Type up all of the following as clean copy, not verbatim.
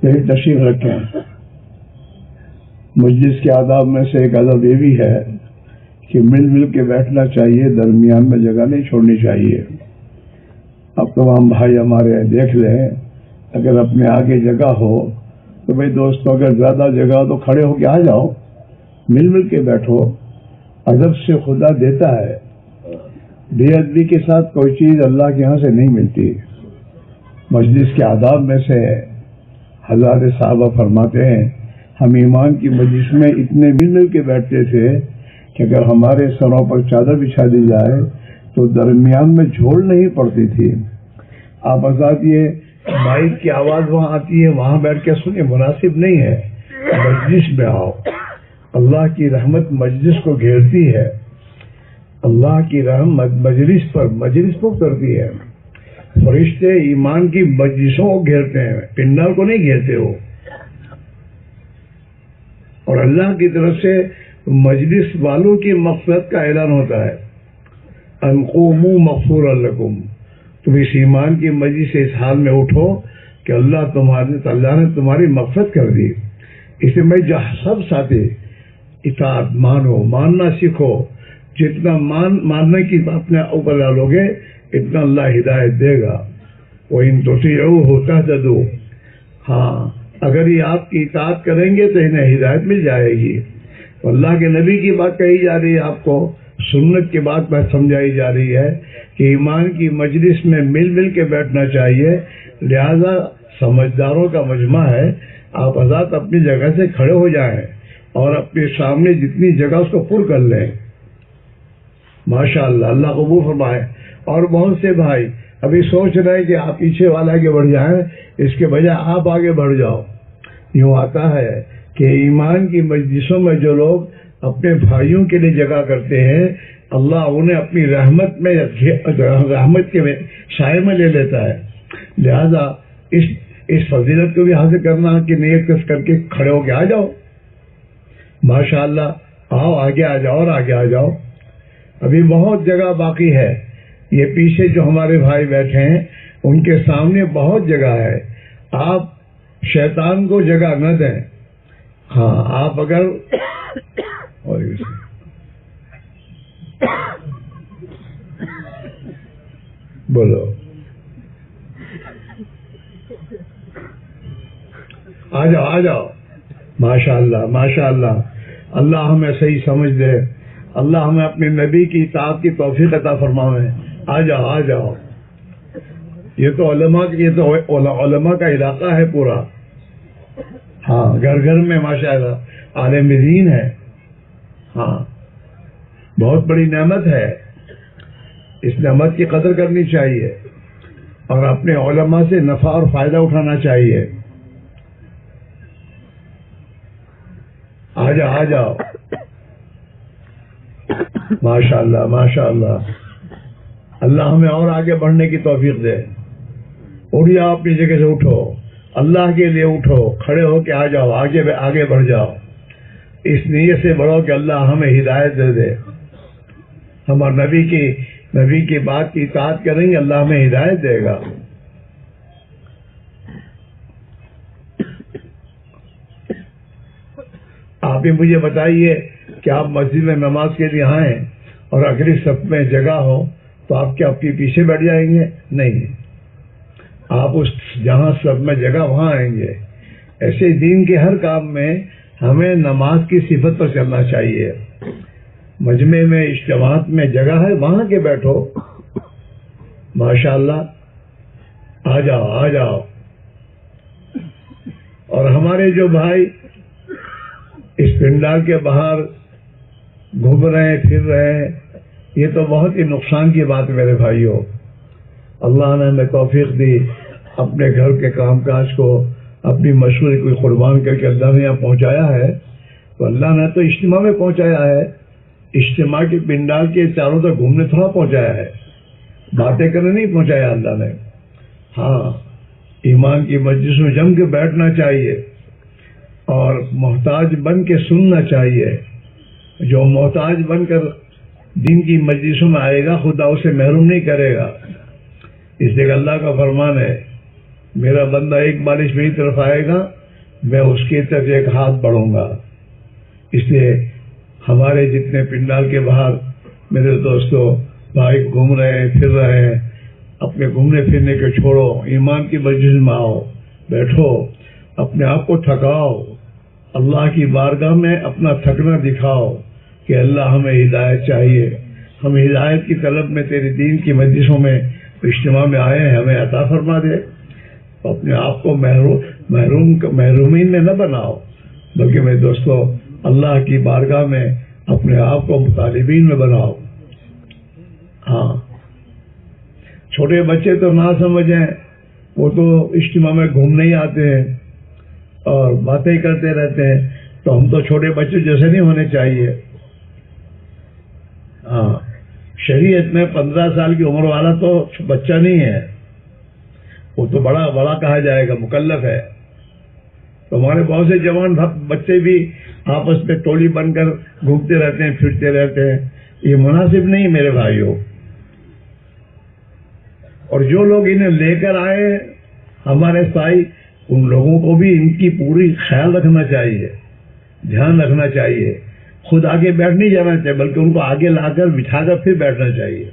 تشریف رکھیں۔ مجلس کے آداب میں سے ایک ادب یہ بھی ہے کہ مل کے بیٹھنا چاہیے، درمیان میں جگہ نہیں چھوڑنی چاہیے۔ اب تمام بھائی ہمارے دیکھ لیں، اگر اپنے آگے جگہ ہو تو بھائی دوستوں اگر زیادہ جگہ ہو تو کھڑے ہو کے آ جاؤ، مل کے بیٹھو۔ ادب سے خدا دیتا ہے، بے ادبی کے ساتھ کوئی چیز اللہ کے یہاں سے نہیں ملتی۔ مجلس کے آداب میں سے حضرات صحابہ فرماتے ہیں ہم ایمان کی مجلس میں اتنے مل کے بیٹھتے تھے کہ اگر ہمارے سروں پر چادر بچھا دی جائے تو درمیان میں جھول نہیں پڑتی تھی۔ آپ حضرات یہ مائک کی آواز وہاں آتی ہے، وہاں بیٹھ کے سنیں، مناسب نہیں ہے۔ مجلس میں آؤ، اللہ کی رحمت مجلس کو گھیرتی ہے، اللہ کی رحمت مجلس پر اترتی ہے۔ فرشتے ایمان کی مجلسوں کو گھیرتے ہیں، پنڈال کو نہیں گھیرتے ہو۔ اور اللہ کی طرف سے مجلس والوں کی مغفرت کا اعلان ہوتا ہے، ان قوموا مغفورا لکم، تم اس ایمان کی مجلس سے اس حال میں اٹھو کہ اللہ نے تمہاری مغفرت کر دی۔ اسے میں سب ساتھی اطاعت ماننا سیکھو، جتنا ماننے کی اپنے اوپر ڈالو گے اتنا اللہ ہدایت دے گا۔ وَإِن تُطِيعُوهُ تَهْتَدُوا، ہاں اگر یہ آپ کی اطاعت کریں گے تو انہیں ہدایت مل جائے گی۔ اللہ کے نبی کی بات کہی جا رہی ہے، آپ کو سنت کی بات سمجھائی جا رہی ہے کہ ایمان کی مجلس میں مل کے بیٹھنا چاہیے، لہذا سمجھداروں کا مجمع ہے۔ آپ حضرات اپنی جگہ سے کھڑے ہو جائیں اور اپنے سامنے جتنی جگہ اس کو پر کر لیں۔ ماشاءاللہ، اللہ قبول فرمائے۔ اور بہت سے بھائی ابھی سوچ رہے ہیں کہ آپ پیچھے والا آگے بڑھ جائیں، اس کے بجائے آپ آگے بڑھ جاؤ۔ یوں آتا ہے کہ ایمان کی مجلسوں میں جو لوگ اپنے بھائیوں کے لیے جگہ کرتے ہیں، اللہ انہیں اپنی رحمت کے سائے میں لے لیتا ہے۔ لہذا اس فضیلت کو بھی حاصل کرنا کہ نیت کر کے کھڑے ہو کے آ جاؤ۔ ماشاءاللہ، آؤ آگے آ جاؤ اور آگے آ جاؤ۔ ابھی بہت جگہ باقی ہے۔ یہ پیچھے جو ہمارے بھائی بیٹھے ہیں ان کے سامنے بہت جگہ ہے، آپ شیطان کو جگہ نہ دیں۔ ہاں آپ اگر بولو آ جاؤ۔ ماشاءاللہ ماشاءاللہ، اللہ ہمیں صحیح سمجھ دے، اللہ ہمیں اپنے نبی کی اطاعت کی توفیق عطا فرمائے۔ آ جاؤ۔ یہ تو علماء کا علاقہ ہے پورا۔ ہاں گھر میں ماشاءاللہ عالم دین ہے۔ ہاں بہت بڑی نعمت ہے، اس نعمت کی قدر کرنی چاہیے اور اپنے علماء سے نفع اور فائدہ اٹھانا چاہیے۔ آ جاؤ۔ ماشاءاللہ ماشاءاللہ، اللہ ہمیں اور آگے بڑھنے کی توفیق دے۔ اٹھ جاؤ، اپنی جگہ سے اٹھو، اللہ کے لیے اٹھو، کھڑے ہو کے آ جاؤ، آگے بڑھ جاؤ۔ اس نیت سے بڑھو کہ اللہ ہمیں ہدایت دے دے۔ ہم اور نبی کی بات کی اطاعت کریں گے، اللہ ہمیں ہدایت دے گا۔ آپ ہی مجھے بتائیے کہ آپ مسجد میں نماز کے لیے آئیں اور اگلی صف میں جگہ ہو تو آپ کیا آپ کے پیچھے بیٹھ جائیں گے؟ نہیں، آپ اس جہاں صف میں جگہ وہاں آئیں گے۔ ایسے دین کے ہر کام میں ہمیں نماز کی صفت پر چلنا چاہیے۔ مجمع میں اجتماعات میں جگہ ہے، وہاں کے بیٹھو۔ ماشاءاللہ، آ جاؤ۔ اور ہمارے جو بھائی اس پنڈال کے باہر گھوم رہے ہیں، پھر رہے ہیں، یہ تو بہت ہی نقصان کی بات ہے میرے بھائیوں۔ اللہ نے ہمیں توفیق دی، اپنے گھر کے کام کاج کو اپنی مشورے کو قربان کر کے اللہ نے یہاں پہنچایا ہے، تو اللہ نے تو اجتماع میں پہنچایا ہے، اجتماع کے پنڈال کے چاروں تک گھومنے تھوڑا پہنچایا ہے، باتیں کرنے نہیں پہنچایا اللہ نے۔ ہاں ایمان کی مجلس میں جم کے بیٹھنا چاہیے اور محتاج بن کے سننا چاہیے۔ جو محتاج بن کر دین کی مجلسوں میں آئے گا خدا اسے محروم نہیں کرے گا۔ اس لیے اللہ کا فرمان ہے میرا بندہ ایک بالش میری طرف آئے گا، میں اس کی طرف ایک ہاتھ بڑھوں گا. اس لیے ہمارے جتنے پنڈال کے باہر میرے دوستوں بھائی گھوم رہے ہیں، پھر رہے ہیں، اپنے گھومنے پھرنے کے چھوڑو، ایمان کی مجلس میں آؤ، بیٹھو، اپنے آپ کو تھکاؤ، اللہ کی بارگاہ میں اپنا تھکنا دکھاؤ کہ اللہ ہمیں ہدایت چاہیے، ہم ہدایت کی طلب میں تیری دین کی مجلسوں میں اجتماع میں آئے ہیں، ہمیں عطا فرما دے. اپنے آپ کو محرومین میں نہ بناؤ، بلکہ میرے دوستو اللہ کی بارگاہ میں اپنے آپ کو مطالبین میں بناؤ. ہاں، چھوٹے بچے تو نہ سمجھیں، وہ تو اجتماع میں گھومنے ہی آتے ہیں اور باتیں کرتے رہتے ہیں، تو ہم تو چھوٹے بچے جیسے نہیں ہونے چاہیے. ہاں، شریعت میں 15 سال کی عمر والا تو بچہ نہیں ہے، وہ تو بڑا کہا جائے گا، مکلف ہے. تو ہمارے بہت سے جوان بچے بھی آپس میں ٹولی بن کر گھومتے رہتے ہیں، پھرتے رہتے ہیں. یہ مناسب نہیں میرے بھائیوں. اور جو لوگ انہیں لے کر آئے ہمارے ساتھ، ان لوگوں کو بھی ان کی پوری خیال رکھنا چاہیے، دھیان رکھنا چاہیے. خود آگے بیٹھ نہیں جانا چاہیے، بلکہ ان کو آگے لا کر بٹھا کر پھر بیٹھنا چاہیے.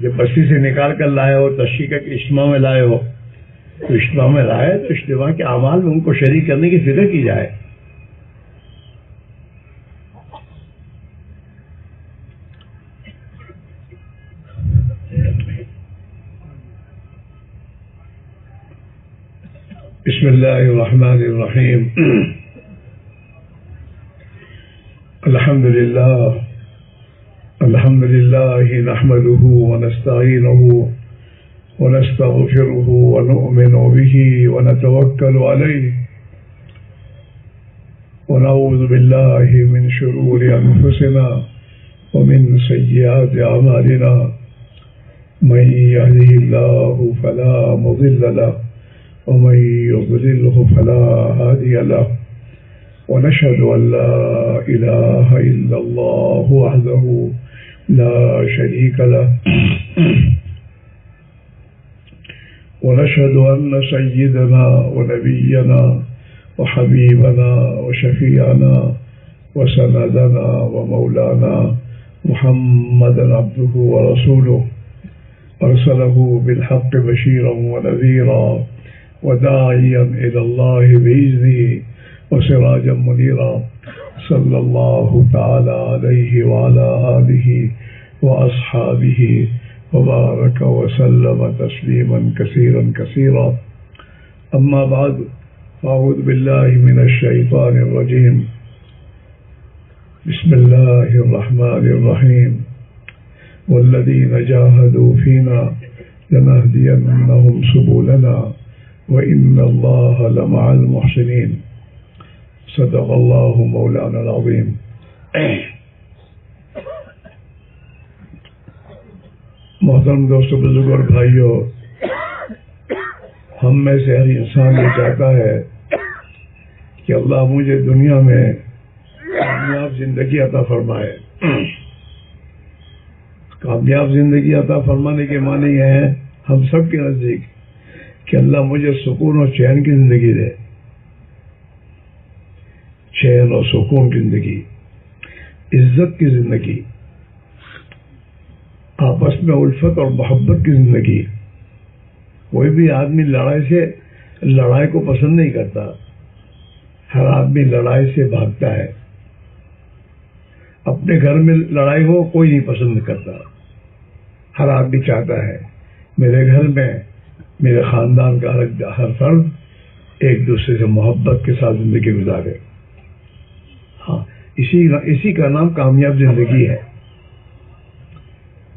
جب بستی سے نکال کر لائے ہو، تشریح کے اجتماع میں لائے ہو، تو اجتماع میں لائے تو اجتماع کے اعمال میں ان کو شریک کرنے کی فکر کی جائے. بسم اللہ الرحمن الرحیم. الحمد للہ نحمده ونستعینه ونستغفره ونؤمن به ونتوکل علیہ ونعوذ باللہ من شرور انفسنا ومن سیئات اعمالنا من يهده الله فلا مضل له ومن يضلله فلا هادي له ونشهد أن لا إله إلا الله وحده لا شريك له ونشهد أن سيدنا ونبينا وحبيبنا وشفيعنا وسندنا ومولانا محمدا عبده ورسوله أرسله بالحق بشيرا ونذيرا وداعيا إلى الله بإذنه وسراجا منيرا صلى الله تعالى عليه وعلى آله وأصحابه وبارك وسلم تسليما كثيرا كثيرا. أما بعد، فأعوذ بالله من الشيطان الرجيم. بسم الله الرحمن الرحيم. والذين جاهدوا فينا لنهدينهم سبلنا وإن الله لمع المحسنين. صدق اللہ مولانا العظیم. محترم دوستوں، بزرگ اور بھائیوں، ہم میں سے ہر انسان یہ چاہتا ہے کہ اللہ مجھے دنیا میں کامیاب زندگی عطا فرمائے. کامیاب زندگی عطا فرمانے کے معنی یہ ہیں ہم سب کے نزدیک کہ اللہ مجھے سکون اور چین کی زندگی دے، چین اور سکون کی زندگی، عزت کی زندگی، آپس میں الفت اور محبت کی زندگی. کوئی بھی آدمی لڑائی کو پسند نہیں کرتا. ہر آدمی لڑائی سے بھاگتا ہے. اپنے گھر میں لڑائی ہو کوئی نہیں پسند کرتا. ہر آدمی چاہتا ہے میرے گھر میں میرے خاندان کا ہر فرد ایک دوسرے سے محبت کے ساتھ زندگی گزارے. ہاں، اسی کا نام کامیاب زندگی ہے.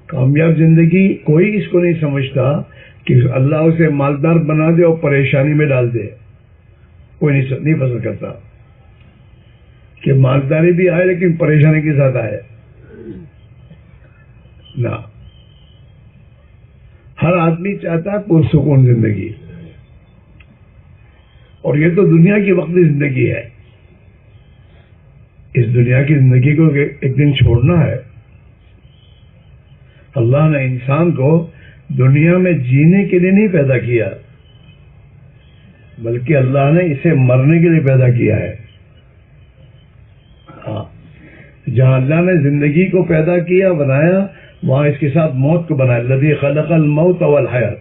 کامیاب زندگی کوئی اس کو نہیں سمجھتا کہ اللہ اسے مالدار بنا دے اور پریشانی میں ڈال دے. کوئی نہیں پسند کرتا کہ مالداری بھی آئے لیکن پریشانی کے ساتھ آئے. نہ، ہر آدمی چاہتا ہے پرسکون زندگی. اور یہ تو دنیا کی وقتی زندگی ہے. اس دنیا کی زندگی کو ایک دن چھوڑنا ہے. اللہ نے انسان کو دنیا میں جینے کے لیے نہیں پیدا کیا، بلکہ اللہ نے اسے مرنے کے لیے پیدا کیا ہے۔ جہاں اللہ نے زندگی کو پیدا کیا، بنایا، وہاں اس کے ساتھ موت کو بنایا۔ الذی خلق الموت والحیات،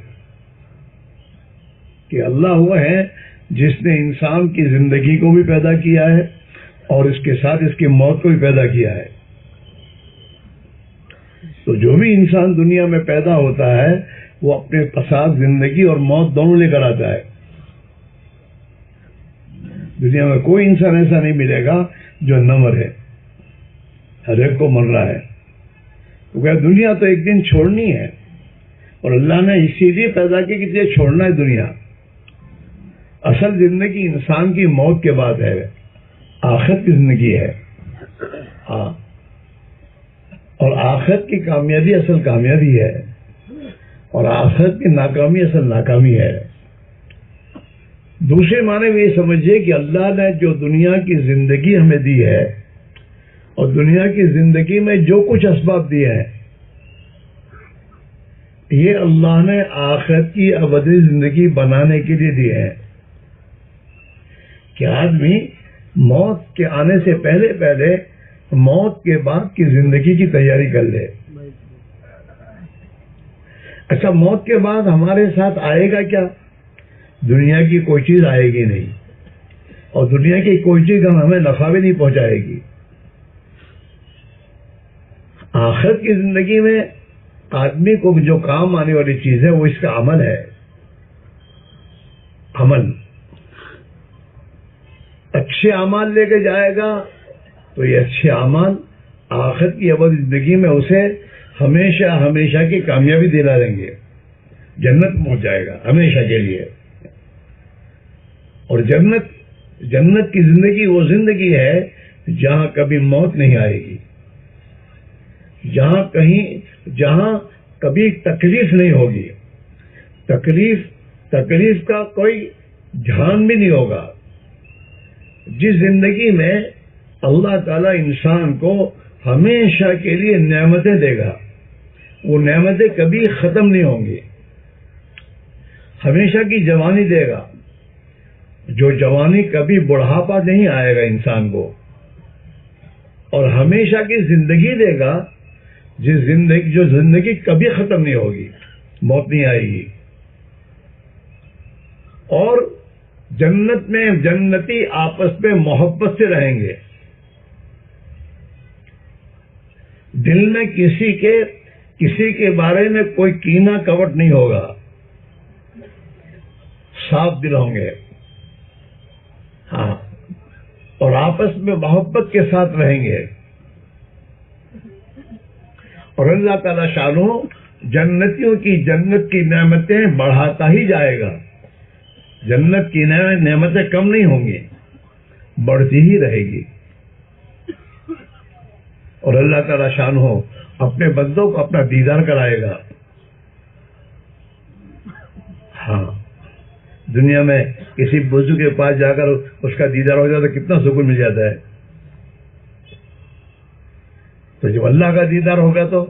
کہ اللہ وہ ہے جس نے انسان کی زندگی کو بھی پیدا کیا ہے اور اس کے ساتھ اس کی موت کو بھی پیدا کیا ہے۔ تو جو بھی انسان دنیا میں پیدا ہوتا ہے وہ اپنے ساتھ زندگی اور موت دونوں لے کر آتا ہے۔ دنیا میں کوئی انسان ایسا نہیں ملے گا جو نہ مرے، ہر ایک کو مر رہا ہے، کیونکہ دنیا تو ایک دن چھوڑنی ہے، اور اللہ نے اسی لیے پیدا کی کہ یہ چھوڑنا ہے دنیا۔ اصل زندگی انسان کی موت کے بعد ہے، آخرت کی زندگی ہے۔ ہاں، اور آخرت کی کامیابی اصل کامیابی ہے، اور آخرت کی ناکامی اصل ناکامی ہے۔ دوسرے معنی میں یہ سمجھیے کہ اللہ نے جو دنیا کی زندگی ہمیں دی ہے اور دنیا کی زندگی میں جو کچھ اسباب دیے ہیں، یہ اللہ نے آخرت کی ابدی زندگی بنانے کے لیے دیے ہیں، کہ آدمی موت کے آنے سے پہلے پہلے موت کے بعد کی زندگی کی تیاری کر لے۔ اچھا، موت کے بعد ہمارے ساتھ آئے گا کیا؟ دنیا کی کوئی چیز آئے گی نہیں، اور دنیا کی کوئی چیز ہمیں نفع بھی نہیں پہنچائے گی۔ آخرت کی زندگی میں آدمی کو جو کام آنے والی چیز ہے وہ اس کا عمل ہے۔ عمل اچھے اعمال لے کے جائے گا تو یہ اچھے اعمال آخرت کی ابدی زندگی میں اسے ہمیشہ ہمیشہ کی کامیابی دلا دیں گے، جنت پہنچ جائے گا ہمیشہ کے لیے۔ اور جنت کی زندگی وہ زندگی ہے جہاں کبھی موت نہیں آئے گی، جہاں کبھی تکلیف نہیں ہوگی، تکلیف کا کوئی دھیان بھی نہیں ہوگا۔ جس زندگی میں اللہ تعالی انسان کو ہمیشہ کے لیے نعمتیں دے گا، وہ نعمتیں کبھی ختم نہیں ہوں گی، ہمیشہ کی جوانی دے گا، جو جوانی کبھی بڑھاپا نہیں آئے گا انسان کو، اور ہمیشہ کی زندگی دے گا، جو زندگی کبھی ختم نہیں ہوگی، موت نہیں آئے گی۔ اور جنت میں جنتی آپس میں محبت سے رہیں گے، دل میں کسی کے بارے میں کوئی کینہ کپٹ نہیں ہوگا، صاف دل ہوں گے، ہاں، اور آپس میں محبت کے ساتھ رہیں گے۔ اور اللہ تعالی شانہ جنتیوں کی جنت کی نعمتیں بڑھاتا ہی جائے گا، جنت کی نعمتیں کم نہیں ہوں گی، بڑھتی ہی رہے گی۔ اور اللہ تعالی شانہ اپنے بندوں کو اپنا دیدار کرائے گا۔ ہاں، دنیا میں کسی بزرگ کے پاس جا کر اس کا دیدار ہو جاتا ہے، کتنا سکون مل جاتا ہے۔ تو جب اللہ کا دیدار ہوگا تو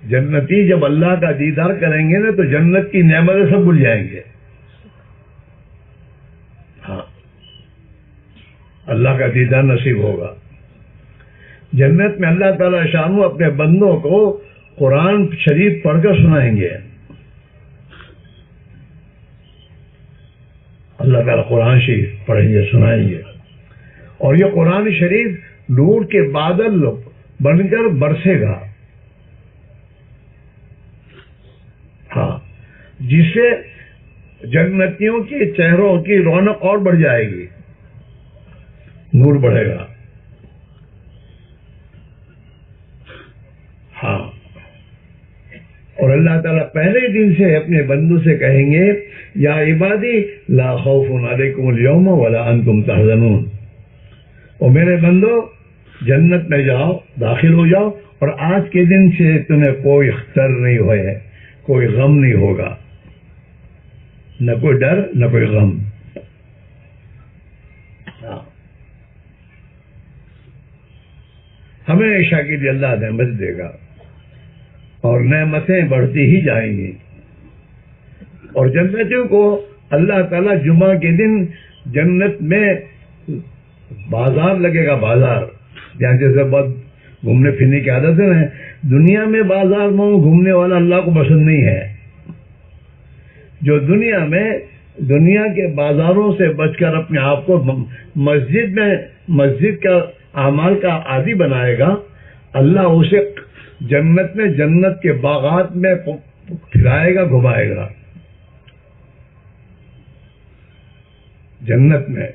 جنتی جب اللہ کا دیدار کریں گے نا تو جنت کی نعمتیں سب بھول جائیں گے۔ ہاں، اللہ کا دیدار نصیب ہوگا۔ جنت میں اللہ تعالی شانہ اپنے بندوں کو قرآن شریف پڑھ کر سنائیں گے۔ اللہ تعالیٰ قرآن شریف پڑھیں گے، سنائیں گے، اور یہ قرآن شریف نور کے بادل بن کر برسے گا، ہاں، جس سے جنتیوں کے چہروں کی رونق اور بڑھ جائے گی، نور بڑھے گا۔ ہاں، اور اللہ تعالیٰ پہلے دن سے اپنے بندوں سے کہیں گے، یا عبادی لا خوف علیکم اليوم ولا انتم تحزنون، اور میرے بندو جنت میں جاؤ، داخل ہو جاؤ، اور آج کے دن سے تمہیں کوئی خطر نہیں ہوئے، کوئی غم نہیں ہوگا، نہ کوئی ڈر نہ کوئی غم۔ ہمیشہ کے لیے اللہ نعمت دے گا۔ اور نعمتیں بڑھتی ہی جائیں گی. اور جنتیوں کو اللہ تعالیٰ جمعہ کے دن جنت میں بازار لگے گا, بازار. جہاں جیسے بہت گھومنے پھرنے کی عادت ہے, دنیا میں بازار میں گھومنے والا اللہ کو پسند نہیں ہے. جو دنیا میں دنیا کے بازاروں سے بچ کر اپنے آپ کو مسجد کا اعمال کا عادی بنائے گا, اللہ اسے جنت میں جنت کے باغات میں پھرائے گا, گھمائے گا. جنت میں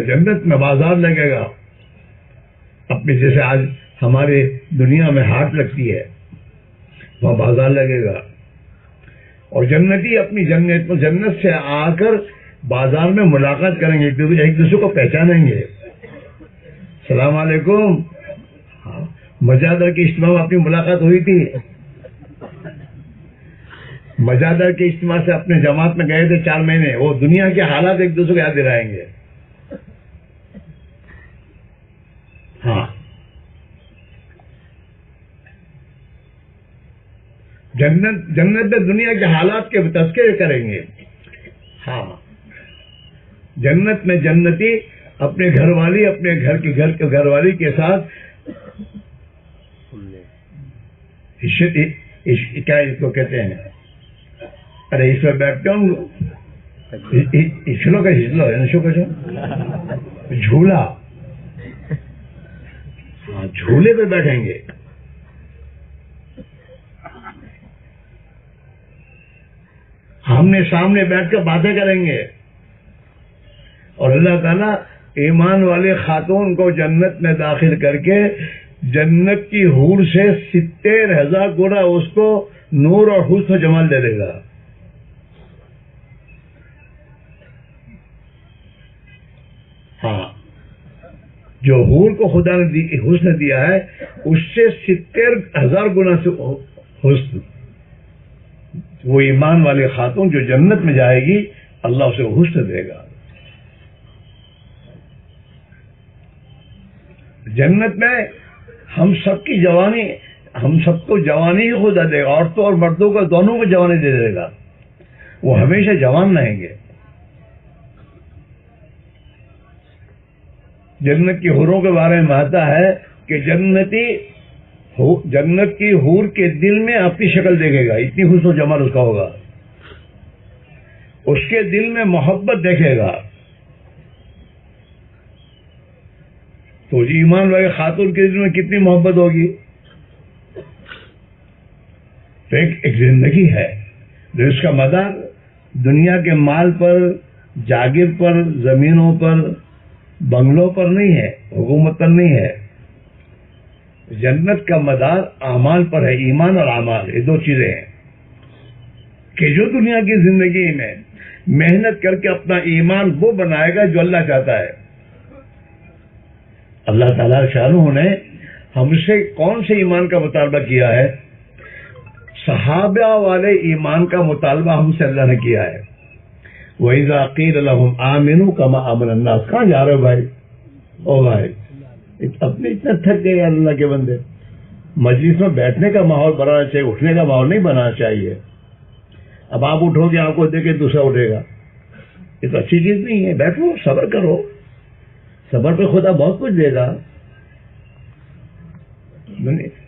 جنت میں بازار لگے گا. اپنی جیسے آج ہمارے دنیا میں ہاٹ لگتی ہے, وہاں بازار لگے گا. اور جنتی اپنی جنت سے آ کر بازار میں ملاقات کریں گے, کیونکہ ایک دوسرے کو پہچانیں گے. السلام علیکم. مجادر کے اجتماع میں اپنی ملاقات ہوئی تھی. مجادر کے اجتماع سے اپنے جماعت میں گئے تھے 4 مہینے. وہ دنیا کے حالات ایک دوسرے کو یاد دلائیں گے. ہاں, جنت میں دنیا کے حالات کے تذکرے کریں گے. ہاں, جنت میں جنتی اپنے گھر والی اپنے گھر والی کے ساتھ کیا اس کو کہتے ہیں, ارے اس میں بیٹھتا ہوں ہسلو کا جھولا. ہاں, جھولے پہ بیٹھیں گے. ہم نے سامنے بیٹھ کر باتیں کریں گے. اور اللہ تعالیٰ ایمان والے خاتون کو جنت میں داخل کر کے جنت کی حور سے 70,000 گنا اس کو نور اور حسن و جمال دے دے گا. ہاں, جو حور کو خدا نے حسن دیا ہے اس سے 70,000 گنا سے حسن. وہ ایمان والے خاتون جو جنت میں جائے گی اللہ اسے حسن دے گا. جنت میں ہم سب کی جوانی, ہم سب کو جوانی ہی خدا دے گا. عورتوں اور مردوں کو دونوں کو جوانی دے دے گا. وہ ہمیشہ جوان رہیں گے. جنت کی حوروں کے بارے میں آتا ہے کہ جنت کی حور کے دل میں اپنی شکل دیکھے گا, اتنی حسن و جمال اس کا ہوگا. اس کے دل میں محبت دیکھے گا. تو ایمان والے خاتون کے دل میں کتنی محبت ہوگی. تو ایک زندگی ہے جو اس کا مدار دنیا کے مال پر, جاگیر پر, زمینوں پر, بنگلوں پر نہیں ہے, حکومت پر نہیں ہے. جنت کا مدار اعمال پر ہے. ایمان اور اعمال یہ 2 چیزیں ہیں کہ جو دنیا کی زندگی میں محنت کر کے اپنا ایمان وہ بنائے گا جو اللہ چاہتا ہے. اللہ تعالیٰ شانہ نے ہم سے کون سے ایمان کا مطالبہ کیا ہے؟ صحابہ والے ایمان کا مطالبہ ہم سے اللہ نے کیا ہے. وَإِذَا قِيلَ لَهُمْ آمِنُوا كَمَا آمَنَ النَّاسُ. کہاں جا رہے ہو بھائی؟ او بھائی, اپنے اتنا تھک گئے اللہ کے بندے. مجلس میں بیٹھنے کا ماحول بنانا چاہیے, اٹھنے کا ماحول نہیں بنانا چاہیے. اب آپ اٹھو گے, آپ کو دیکھ کے دوسرا اٹھے گا, یہ تو اچھی چیز نہیں ہے. بیٹھو, صبر کرو, صبر پہ خدا بہت کچھ دے گا.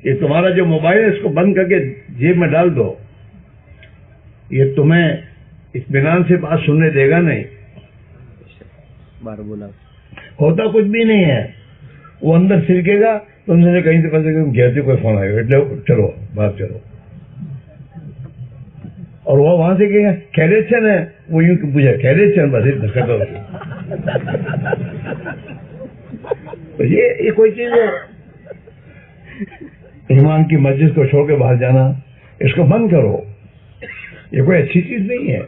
یہ تمہارا جو موبائل ہے اس کو بند کر کے جیب میں ڈال دو, یہ تمہیں اطمینان سے بات سننے دے گا نہیں. بار بولا ہوتا کچھ بھی نہیں ہے. وہ اندر سلکے گا, تم سے کہیں سے پھنسے گا, گھر سے کوئی فون آئے گا, چلو بات چلو. اور وہ وہاں سے کہیں خیریت سے ہے, وہ یوں پوچھا خیریت سے, بس ختم. یہ کوئی چیز ہے؟ ایمان کی مسجد کو چھوڑ کے باہر جانا, اس کو بند کرو. یہ کوئی اچھی چیز نہیں ہے.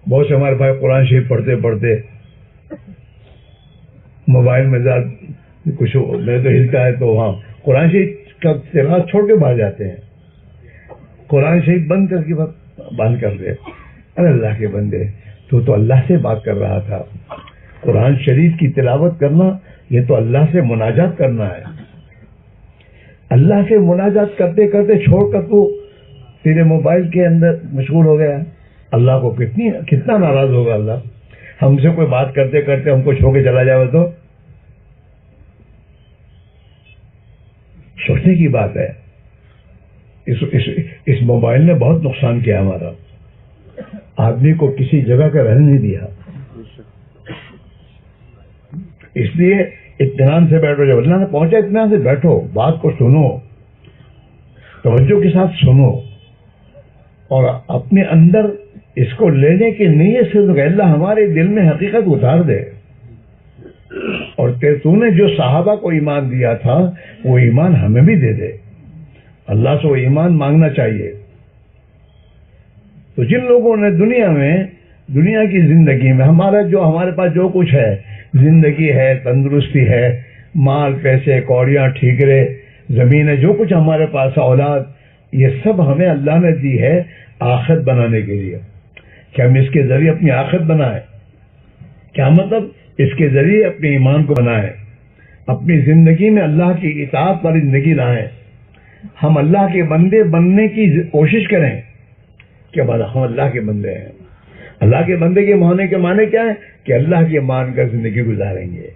بہت سے ہمارے بھائی قرآن شریف پڑھتے پڑھتے موبائل میں کچھ میرے تو ہلتا ہے تو وہاں قرآن شریف کا تلاوت چھوڑ کے باہر جاتے ہیں. قرآن شریف بند کر کے بند کر دے. ارے اللہ کے بندے, تو اللہ سے بات کر رہا تھا. قرآن شریف کی تلاوت کرنا یہ تو اللہ سے مناجات کرنا ہے. اللہ سے مناجات کرتے کرتے چھوڑ کر تو تیرے موبائل کے اندر مشغول ہو گیا. اللہ کو کتنا ناراض ہوگا اللہ. ہم سے کوئی بات کرتے کرتے ہم کو چھوڑ کے چلا جائے تو سوچنے کی بات ہے. اس موبائل نے بہت نقصان کیا ہمارا. آدمی کو کسی جگہ کا رہنے نہیں دیا. اس لیے اطمینان سے بیٹھو. جب اللہ نے پہنچا اطمینان سے بیٹھو, بات کو سنو, توجہ کے ساتھ سنو, اور اپنے اندر اس کو لینے کی نیت سے کہ اللہ ہمارے دل میں حقیقت اتار دے. اور تو نے جو صحابہ کو ایمان دیا تھا وہ ایمان ہمیں بھی دے دے. اللہ سے وہ ایمان مانگنا چاہیے. تو جن لوگوں نے دنیا کی زندگی میں ہمارے پاس جو کچھ ہے, زندگی ہے, تندرستی ہے, مال پیسے کوڑیاں ٹھیکرے زمین ہے, جو کچھ ہمارے پاس اولاد, یہ سب ہمیں اللہ نے دی ہے آخرت بنانے کے لیے. کہ ہم اس کے ذریعے اپنی آخرت بنائیں. کیا مطلب؟ اس کے ذریعے اپنے ایمان کو بنائیں, اپنی زندگی میں اللہ کی اطاعت والی زندگی لائیں. ہم اللہ کے بندے بننے کی کوشش کریں کہ ہم اللہ کے بندے ہیں. اللہ کے بندے کے ہونے کے معنی کیا ہے؟ کہ اللہ کے مان کر زندگی گزاریں گے.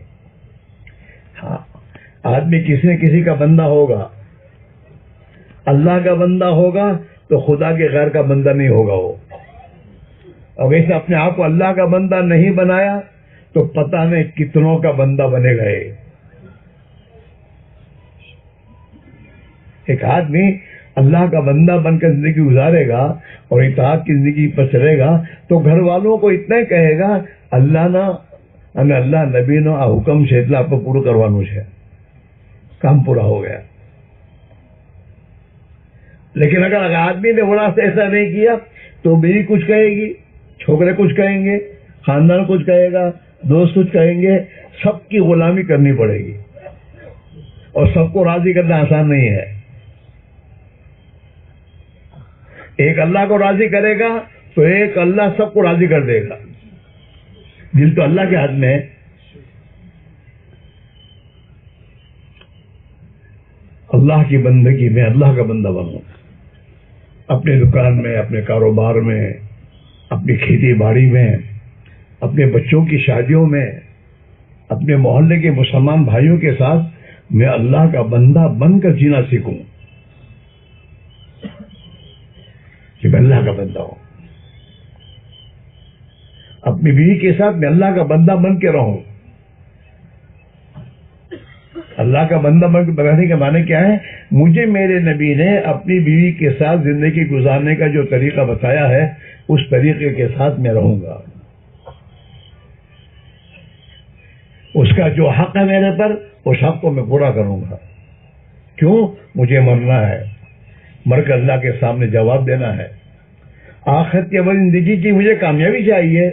ہاں, آدمی کسی نہ کسی کا بندہ ہوگا. اللہ کا بندہ ہوگا تو خدا کے غیر کا بندہ نہیں ہوگا وہ. اور ویسے اپنے آپ کو اللہ کا بندہ نہیں بنایا تو پتہ نہیں کتنوں کا بندہ بنے گئے. ایک آدمی اللہ کا بندہ بن کر زندگی گزارے گا اور اطاعت کی زندگی پر چلے گا تو گھر والوں کو اتنا ہی کہے گا اللہ نہ ہمیں اللہ نبی نو حکم سے آپ کو پورا کروانا ہے, کام پورا ہو گیا. لیکن اگر آدمی نے وہاں سے ایسا نہیں کیا تو بیوی کچھ کہے گی, چھوکرے کچھ کہیں گے, خاندان کچھ کہے گا, دوست کچھ کہیں گے, سب کی غلامی کرنی پڑے گی. اور سب کو راضی کرنا آسان نہیں ہے. ایک اللہ کو راضی کرے گا تو ایک اللہ سب کو راضی کر دے گا. دل تو اللہ کے ہاتھ میں ہے. اللہ کی بندگی میں اللہ کا بندہ بنو. اپنے دکان میں, اپنے کاروبار میں, اپنی کھیتی باڑی میں, اپنے بچوں کی شادیوں میں, اپنے محلے کے مسلمان بھائیوں کے ساتھ میں اللہ کا بندہ بن کر جینا سیکھوں کہ میں اللہ کا بندہ ہوں. اپنی بیوی کے ساتھ میں اللہ کا بندہ بن کے رہوں. اللہ کا بندہ بنانے کے معنی کیا ہے؟ مجھے میرے نبی نے اپنی بیوی کے ساتھ زندگی گزارنے کا جو طریقہ بتایا ہے اس طریقے کے ساتھ میں رہوں گا. اس کا جو حق ہے میرے پر اس حق کو میں پورا کروں گا. کیوں؟ مجھے مرنا ہے, مر کر اللہ کے سامنے جواب دینا ہے. آخرت کی اول زندگی کی مجھے کامیابی چاہیے.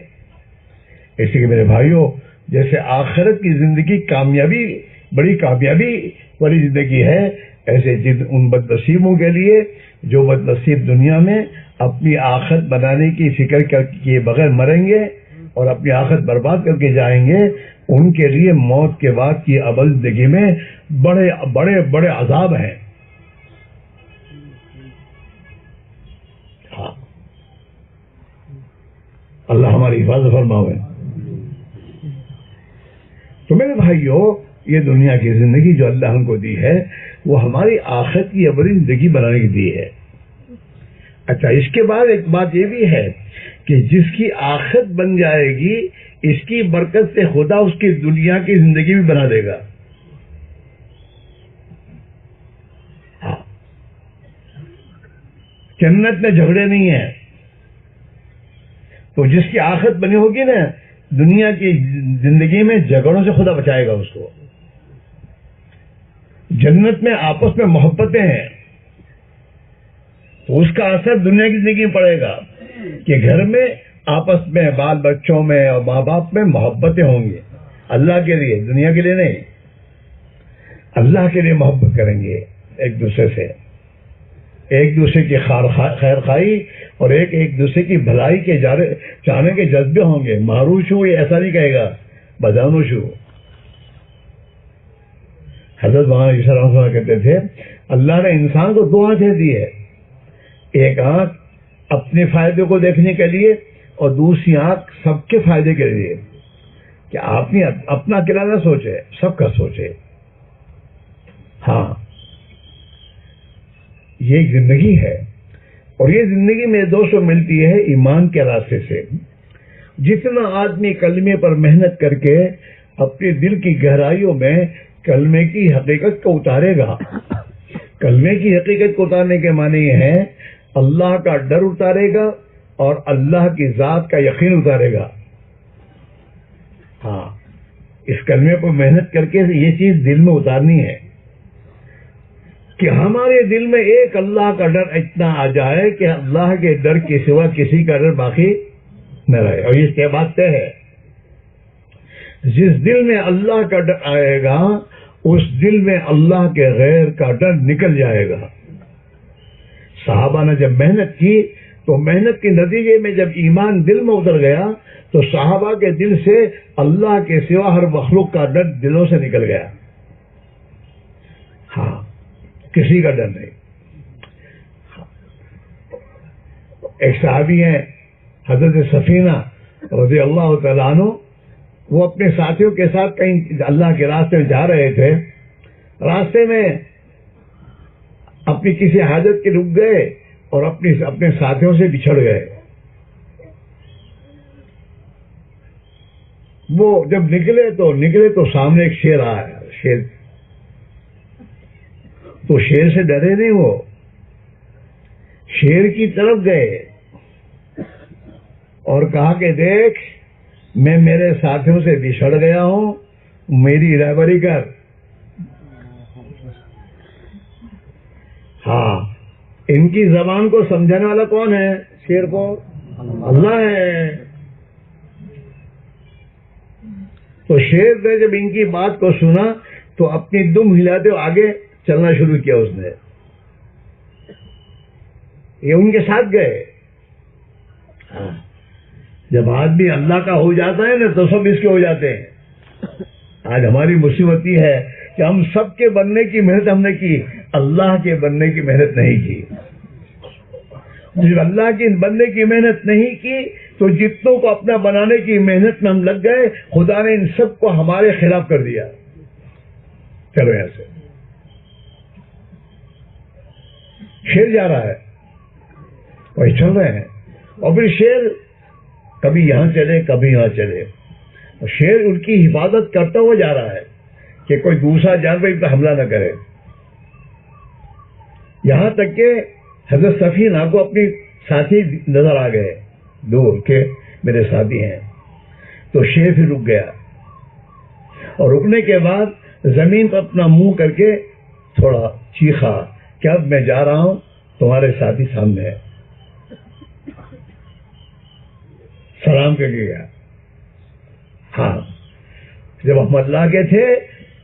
ایسے کہ میرے بھائیوں, جیسے آخرت کی زندگی کامیابی, بڑی کامیابی والی زندگی ہے, ایسے ان بد نصیبوں کے لیے جو بد نصیب دنیا میں اپنی آخرت بنانے کی فکر کیے بغیر مریں گے اور اپنی آخرت برباد کر کے جائیں گے, ان کے لیے موت کے بعد کی اول زندگی میں بڑے بڑے بڑے عذاب ہیں. ہاں, اللہ ہماری حفاظت فرمائے. تو میرے بھائیوں, یہ دنیا کی زندگی جو اللہ ہم کو دی ہے وہ ہماری آخرت کی ابدی زندگی بنانے کی دی ہے. اچھا, اس کے بعد ایک بات یہ بھی ہے کہ جس کی آخرت بن جائے گی اس کی برکت سے خدا اس کی دنیا کی زندگی بھی بنا دے گا. ہاں, جنت میں جھگڑے نہیں ہیں. تو جس کی آخرت بنی ہوگی نا, دنیا کی زندگی میں جھگڑوں سے خدا بچائے گا اس کو. جنت میں آپس میں محبتیں ہیں تو اس کا اثر دنیا کی زندگی میں پڑے گا کہ گھر میں آپس میں, بال بچوں میں اور ماں باپ میں محبتیں ہوں گی. اللہ کے لیے, دنیا کے لیے نہیں. اللہ کے لیے محبت کریں گے ایک دوسرے سے, ایک دوسرے کی خیر خواہی اور ایک دوسرے کی بھلائی کے چاہنے کے جذبے ہوں گے. معروش ہو, یہ ایسا نہیں کہے گا بدانوش ہو. حضرت مولانا عیسیٰ رحمۃ اللہ کہتے تھے اللہ نے انسان کو دو آنکھیں دی ہے، ایک آنکھ اپنے فائدے کو دیکھنے کے لیے اور دوسری آنکھ سب کے فائدے کے لیے، کہ آپ نے اپنا اکیلا نہ سوچے، سب کا سوچے. ہاں یہ ایک زندگی ہے، اور یہ زندگی میں دوستوں ملتی ہے ایمان کے راستے سے. جتنا آدمی کلمے پر محنت کر کے اپنے دل کی گہرائیوں میں کلمے کی حقیقت کو اتارے گا. کلمے کی حقیقت کو اتارنے کے معنی یہ ہے اللہ کا ڈر اتارے گا اور اللہ کی ذات کا یقین اتارے گا. ہاں اس کلمے پر محنت کر کے یہ چیز دل میں اتارنی ہے کہ ہمارے دل میں ایک اللہ کا ڈر اتنا آ جائے کہ اللہ کے ڈر کے سوا کسی کا ڈر باقی نہ رہے. اور اس کے بعد طے ہے جس دل میں اللہ کا ڈر آئے گا اس دل میں اللہ کے غیر کا ڈر نکل جائے گا. صحابہ نے جب محنت کی تو محنت کے نتیجے میں جب ایمان دل میں اتر گیا تو صحابہ کے دل سے اللہ کے سوا ہر مخلوق کا ڈر دلوں سے نکل گیا. ہاں کسی کا ڈر نہیں. ایک صحابی ہیں حضرت سفینہ رضی اللہ تعالیٰ عنہ، وہ اپنے ساتھیوں کے ساتھ کہیں اللہ کے راستے میں جا رہے تھے. راستے میں اپنی کسی حاجت کے رک گئے اور اپنے ساتھیوں سے بچھڑ گئے. وہ جب نکلے تو سامنے ایک شیر آیا. شیر تو شیر سے ڈرے نہیں، وہ شیر کی طرف گئے اور کہا کہ دیکھ میں میرے ساتھیوں سے بچھڑ گیا ہوں، میری رہبری کر. ہاں ان کی زبان کو سمجھانے والا کون ہے؟ شیر کو اللہ ہے. تو شیر نے جب ان کی بات کو سنا تو اپنی دم ہلاتے آگے چلنا شروع کیا. اس نے یہ ان کے ساتھ گئے. جب آدمی اللہ کا ہو جاتا ہے نا تو سب اس کے ہو جاتے ہیں. آج ہماری مصیبت یہ ہے کہ ہم سب کے بننے کی محنت ہم نے کی، اللہ کے بننے کی محنت نہیں کی. جب اللہ کے بننے کی محنت نہیں کی تو جتنوں کو اپنا بنانے کی محنت میں ہم لگ گئے، خدا نے ان سب کو ہمارے خلاف کر دیا. چلو یہاں سے شیر جا رہا ہے، وہی چل رہے ہیں، اور پھر شیر کبھی یہاں چلے کبھی یہاں چلے. اور شیر ان کی حفاظت کرتا ہوا جا رہا ہے کہ کوئی دوسرا جانور ان پر حملہ نہ کرے. یہاں تک کہ حضرت سفینہ کو اپنی ساتھی نظر آ گئے دور کے میرے ساتھی ہیں. تو شیر پھر رک گیا اور رکنے کے بعد زمین پر اپنا منہ کر کے تھوڑا چیخا کہ اب میں جا رہا ہوں، تمہارے ساتھی سامنے ہے. سلام کر کے گیا. ہاں جب ہم اللہ کے تھے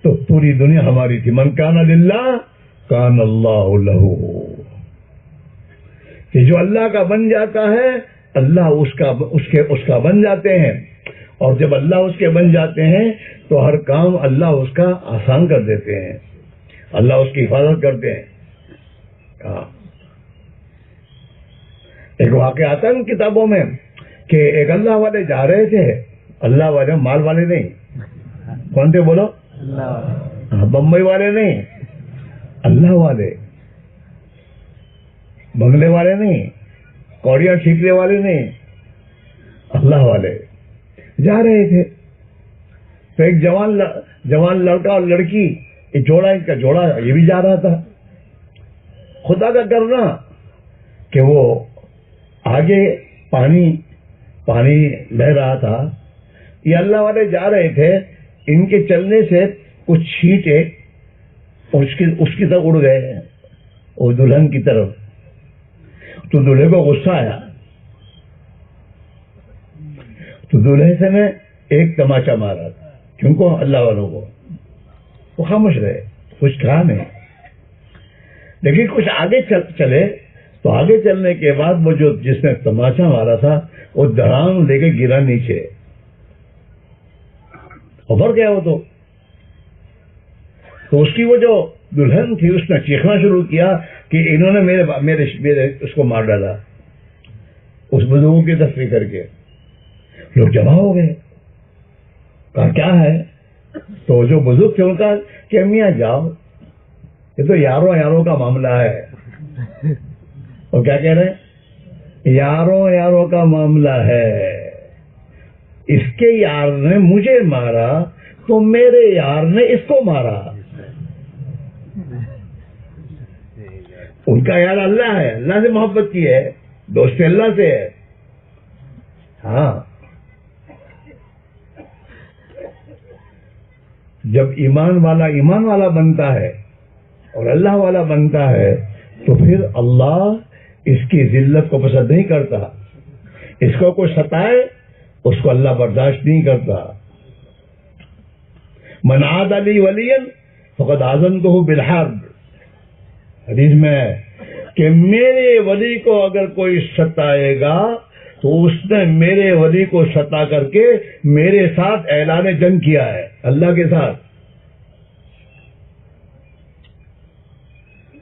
تو پوری دنیا ہماری تھی. من کان للہ کان اللہ لہ، کہ جو اللہ کا بن جاتا ہے اللہ اس کا بن جاتے ہیں، اور جب اللہ اس کے بن جاتے ہیں تو ہر کام اللہ اس کا آسان کر دیتے ہیں، اللہ اس کی حفاظت کرتے ہیں. ایک واقعہ آتا ہے ان کتابوں میں کہ ایک اللہ والے جا رہے تھے. اللہ والے مال والے نہیں. کون تھے بولو؟ بمبئی والے نہیں، اللہ والے. بنگلے والے نہیں، کوڑیاں ٹھیکنے والے نہیں، اللہ والے. جا رہے تھے تو ایک جوان لڑکا اور لڑکی، ان کا جوڑا یہ بھی جا رہا تھا. خدا کا کرنا کہ وہ آگے پانی بہ رہا تھا. یہ اللہ والے جا رہے تھے، ان کے چلنے سے کچھ چھینٹے اس کی طرف اڑ گئے ہیں، اور دلہن کی طرف. تو دلہے کو غصہ آیا تو دلہے سے نے ایک تماچا مارا. کیوں کو؟ اللہ والوں کو. وہ خاموش رہے، کچھ کہا نہیں. لیکن کچھ آگے چلے تو آگے چلنے کے بعد وہ جس نے تماچا مارا تھا وہ دھڑام لے کے گرا نیچے، ابھر گیا وہ. تو اس کی وہ جو دلہن تھی، اس نے چیخنا شروع کیا کہ انہوں نے میرے اس کو مار ڈالا، اس بزرگوں کی تصویر کر کے. لوگ جمع ہو گئے، کہا کیا ہے؟ تو جو بزرگ تھے ان کا کہ میاں جاؤ، یہ تو یاروں کا معاملہ ہے. اور کیا کہہ رہے ہیں؟ یاروں کا معاملہ ہے. اس کے یار نے مجھے مارا تو میرے یار نے اس کو مارا. ان کا یار اللہ ہے، اللہ سے محبت کی ہے، دوستی اللہ سے ہے. ہاں، جب ایمان والا بنتا ہے اور اللہ والا بنتا ہے تو پھر اللہ اس کی ذلت کو پسند نہیں کرتا. اس کو کوئی ستائے اس کو اللہ برداشت نہیں کرتا. من عاد لی ولیا فقد آذنتہ بالحرب. حدیث میں ہے کہ میرے ولی کو اگر کوئی ستائے گا تو اس نے میرے ولی کو ستا کر کے میرے ساتھ اعلان جنگ کیا ہے، اللہ کے ساتھ.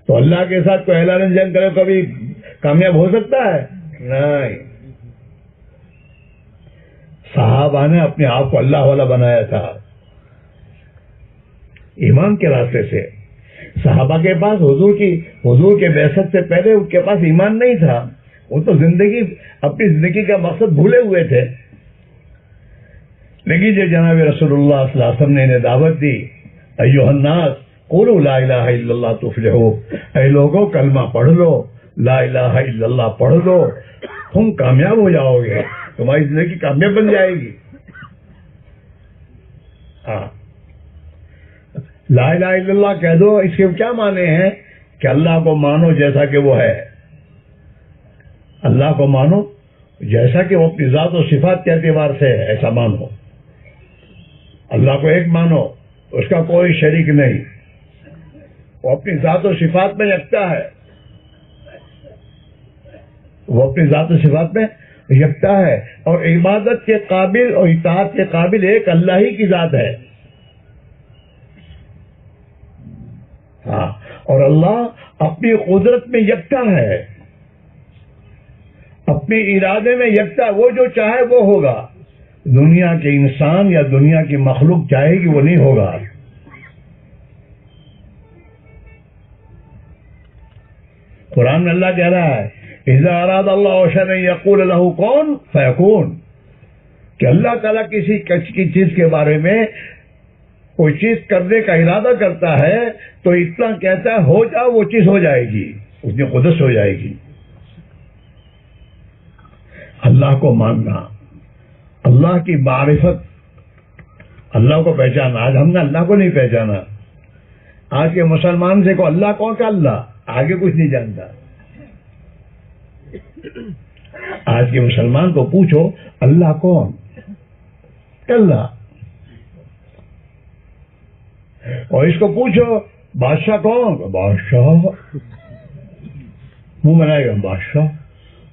تو اللہ کے ساتھ کوئی اعلان جنگ کرے کبھی کامیاب ہو سکتا ہے؟ نہیں. صحابہ نے اپنے آپ کو اللہ والا بنایا تھا ایمان کے راستے سے. صحابہ کے پاس حضور کے بعثت سے پہلے ان کے پاس ایمان نہیں تھا. وہ تو اپنی زندگی کا مقصد بھولے ہوئے تھے. لیکن جو جناب رسول اللہ صلی اللہ علیہ وسلم نے انہیں دعوت دی، ایھا الناس قولوا لا الہ الا اللہ تفلحوا، اے لوگوں کلمہ پڑھ لو، لا الہ الا اللہ پڑھ لو، تم کامیاب ہو جاؤ گے، تمہاری زندگی کامیاب بن جائے گی. ہاں، لا الہ الا اللہ کہہ دو. اس کے کیا معنی ہیں؟ کہ اللہ کو مانو جیسا کہ وہ ہے، اللہ کو مانو جیسا کہ وہ اپنی ذات و صفات کے اعتبار سے ہے، ایسا مانو. اللہ کو ایک مانو، اس کا کوئی شریک نہیں، وہ اپنی ذات و صفات میں یکتا ہے. وہ اپنی ذات و صفات میں یکتا ہے اور عبادت کے قابل اور اطاعت کے قابل ایک اللہ ہی کی ذات ہے. ہاں، اور اللہ اپنی قدرت میں یکتا ہے، اپنے ارادے میں یکتا ہے. وہ جو چاہے وہ ہوگا. دنیا کے انسان یا دنیا کی مخلوق چاہے گی وہ نہیں ہوگا. قرآن میں اللہ کہہ رہا ہے اذا اراد اللہ شیئا یقول له کن فیکون، کہ اللہ تعالیٰ کسی کی چیز کے بارے میں کوئی چیز کرنے کا ارادہ کرتا ہے تو اتنا کہتا ہے ہو جاؤ، وہ چیز ہو جائے گی، اس کی قدرت ہو جائے گی. اللہ کو ماننا، اللہ کی معرفت، اللہ کو پہچانا. آج ہم نے اللہ کو نہیں پہچانا. آج کے مسلمان سے کو اللہ کون کا اللہ آگے کچھ نہیں جانتا. آج کے مسلمان کو پوچھو اللہ کون؟ اللہ. اور اس کو پوچھو بادشاہ کون؟ بادشاہ. منہ بنائے گا بادشاہ.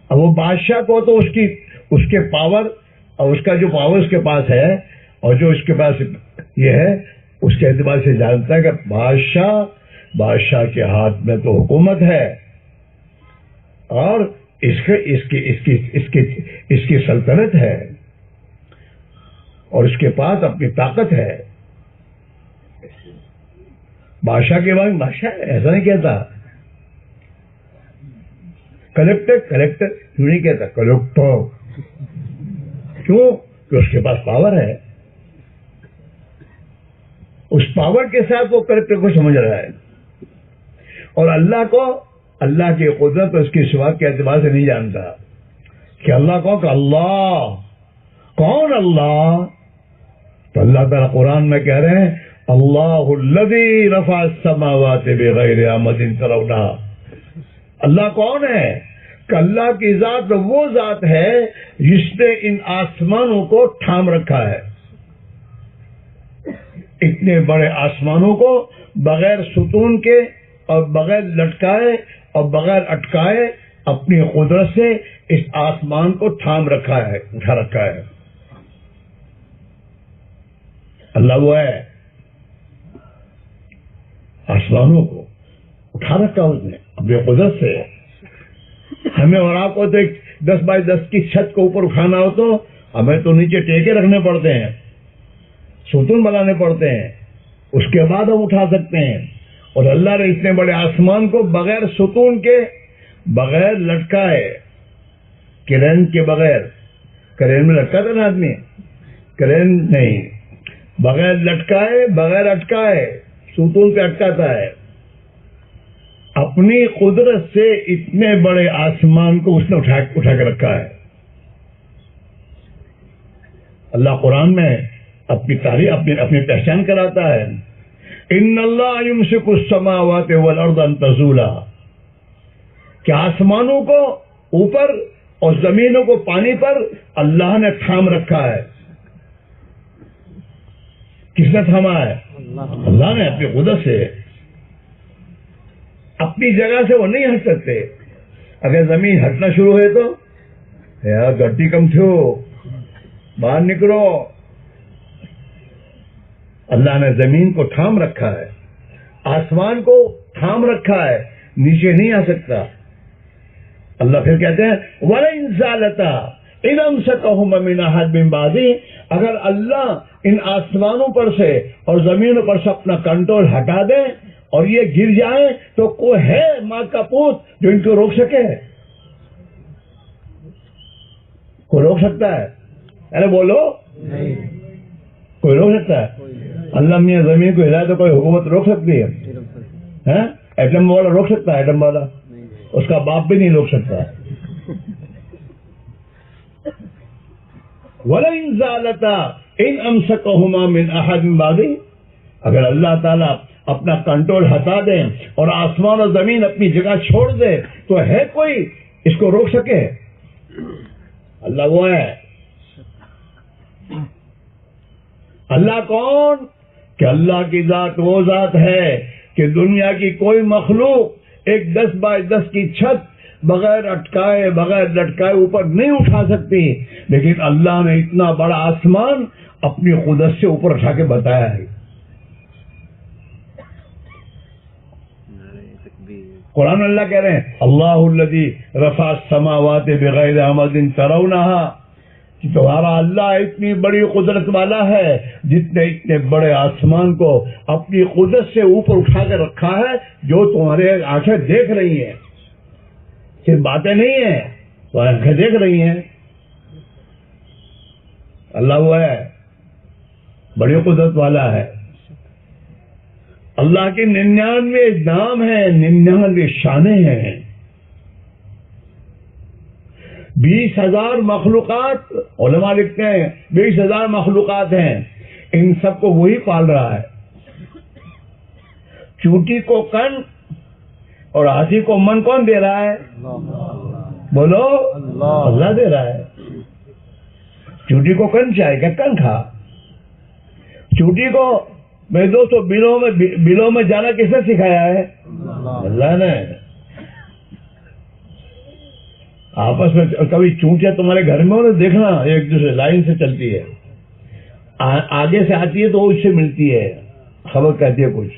اب وہ بادشاہ کو تو اس کے پاور اور اس کا جو پاور اس کے پاس ہے اور جو اس کے پاس یہ ہے اس کے اعتبار سے جانتا ہے کہ بادشاہ کے ہاتھ میں تو حکومت ہے اور اس کی سلطنت ہے اور اس کے پاس اپنی طاقت ہے. بادشاہ کے بعد بادشاہ ایسا نہیں کہتا. کلیکٹر کیوں نہیں کہتا؟ کلیکٹر. کیوں؟ کہ اس کے پاس پاور ہے. اس پاور کے ساتھ وہ کلیکٹر کو سمجھ رہا ہے. اور اللہ کو اللہ کی قدرت اور اس کی صفات کے اعتبار سے نہیں جانتا کہ اللہ کو کہ اللہ کون اللہ. تو اللہ تعالیٰ قرآن میں کہہ رہے ہیں اللہ الذی رفع السماوات بغیر عمد ترونہا. اللہ کون ہے؟ کہ اللہ کی ذات وہ ذات ہے جس نے ان آسمانوں کو تھام رکھا ہے. اتنے بڑے آسمانوں کو بغیر ستون کے اور بغیر لٹکائے اور بغیر اٹکائے اپنی قدرت سے اس آسمان کو تھام رکھا ہے، اٹھا رکھا ہے. اللہ وہ ہے. آسمانوں کو اٹھا رکھا اس نے اپنے قدرت سے. ہمیں اور آپ کو تو ایک 10 بائی 10 کی چھت کو اوپر اٹھانا ہو تو ہمیں تو نیچے ٹیکے رکھنے پڑتے ہیں, ستون بنانے پڑتے ہیں, اس کے بعد ہم اٹھا سکتے ہیں. اور اللہ نے اتنے بڑے آسمان کو بغیر ستون کے, بغیر لٹکائے, کرین کے بغیر, کرین میں لٹکاتا نا آدمی, کرین نہیں, بغیر لٹکائے, بغیر اٹکائے, ستون پہ اٹکاتا ہے. اپنی قدرت سے اتنے بڑے آسمان کو اس نے اٹھا کے رکھا ہے. اللہ قرآن میں اپنی تعریف اپنی پہچان کراتا ہے. ان اللہ یمسک السماوات والارض ان تزولا, کہ آسمانوں کو اوپر اور زمینوں کو پانی پر اللہ نے تھام رکھا ہے. کس نے تھاما ہے؟ اللہ نے اپنی قدرت سے. اپنی جگہ سے وہ نہیں ہٹ سکتے. اگر زمین ہٹنا شروع ہوئے تو یار گٹی کم تھو, باہر نکلو. اللہ نے زمین کو تھام رکھا ہے, آسمان کو تھام رکھا ہے, نیچے نہیں آ سکتا. اللہ پھر کہتے ہیں وَلَئِن زَالَتَا إِنْ أَمْسَكَهُمَا مِنْ أَحَدٍ مِّن بَعْدِهِ, اگر اللہ ان آسمانوں پر سے اور زمینوں پر سے اپنا کنٹرول ہٹا دے اور یہ گر جائیں تو کوئی ہے ماں کا پوت جو ان کو روک سکے؟ کوئی روک سکتا ہے؟ ارے بولو, کوئی روک سکتا ہے؟ اللہ میاں زمین کو ہلائے تو کوئی حکومت روک سکتی ہے؟ ایٹم والا روک سکتا ہے؟ ایٹم والا اس کا باپ بھی نہیں روک سکتا. وَلَئِن زَالَتَا إِنْ أَمْسَكَهُمَا مِنْ أَحَدٍ مِّن بَعْدِهِ, اگر اللہ تعالیٰ اپنا کنٹرول ہٹا دیں اور آسمان اور زمین اپنی جگہ چھوڑ دے تو ہے کوئی اس کو روک سکے؟ اللہ وہ ہے. اللہ کون؟ کہ اللہ کی ذات وہ ذات ہے کہ دنیا کی کوئی مخلوق ایک 10 بائی 10 کی چھت بغیر اٹکائے, بغیر لٹکائے اوپر نہیں اٹھا سکتی. لیکن اللہ نے اتنا بڑا آسمان اپنی قدرت سے اوپر اٹھا کے بتایا ہے. قرآن اللہ کہہ رہے ہیں اللہ الذی رفع السماوات بغیر عمد ترونها, کہ تمہارا اللہ اتنی بڑی قدرت والا ہے جتنے اتنے بڑے آسمان کو اپنی قدرت سے اوپر اٹھا کے رکھا ہے جو تمہارے آنکھیں دیکھ رہی ہیں. صرف باتیں نہیں ہیں, تو آنکھیں دیکھ رہی ہیں. اللہ وہ ہے, بڑی قدرت والا ہے. اللہ کے 99 نام ہیں, 99 شانیں ہیں. 20,000 مخلوقات, علماء لکھتے ہیں 20,000 مخلوقات ہیں. ان سب کو وہی پال رہا ہے. چونٹی کو کن اور ہاتھی کو من کون دے رہا ہے؟ بولو, اللہ دے رہا ہے. چونٹی کو کن چاہیے کہ کن کھا. چونٹی کو میرے دوستو بلوں میں جانا کس نے سکھایا ہے؟ اللہ نے. آپس میں کبھی چونٹیاں تمہارے گھر میں ہو نا, دیکھنا ایک دوسرے لائن سے چلتی ہے, آگے سے آتی ہے تو وہ اس سے ملتی ہے, خبر کہتی ہے کچھ,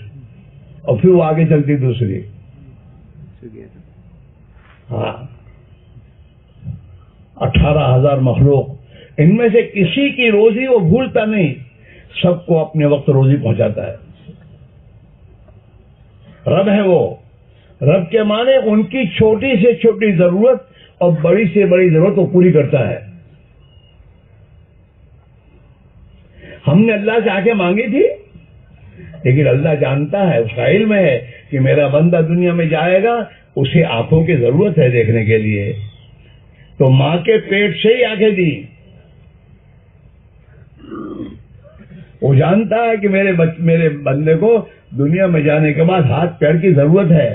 اور پھر وہ آگے چلتی دوسری. ہاں, 18,000 مخلوق, ان میں سے کسی کی روزی وہ بھولتا نہیں, سب کو اپنے وقت روزی پہنچاتا ہے. رب ہے وہ. رب کے معنی ان کی چھوٹی سے چھوٹی ضرورت اور بڑی سے بڑی ضرورت وہ پوری کرتا ہے. ہم نے اللہ سے آنکھیں مانگی تھی, لیکن اللہ جانتا ہے, اس کا علم ہے کہ میرا بندہ دنیا میں جائے گا, اسے آنکھوں کی ضرورت ہے دیکھنے کے لیے, تو ماں کے پیٹ سے ہی آنکھیں دی. وہ جانتا ہے کہ میرے بندے کو دنیا میں جانے کے بعد ہاتھ پیر کی ضرورت ہے,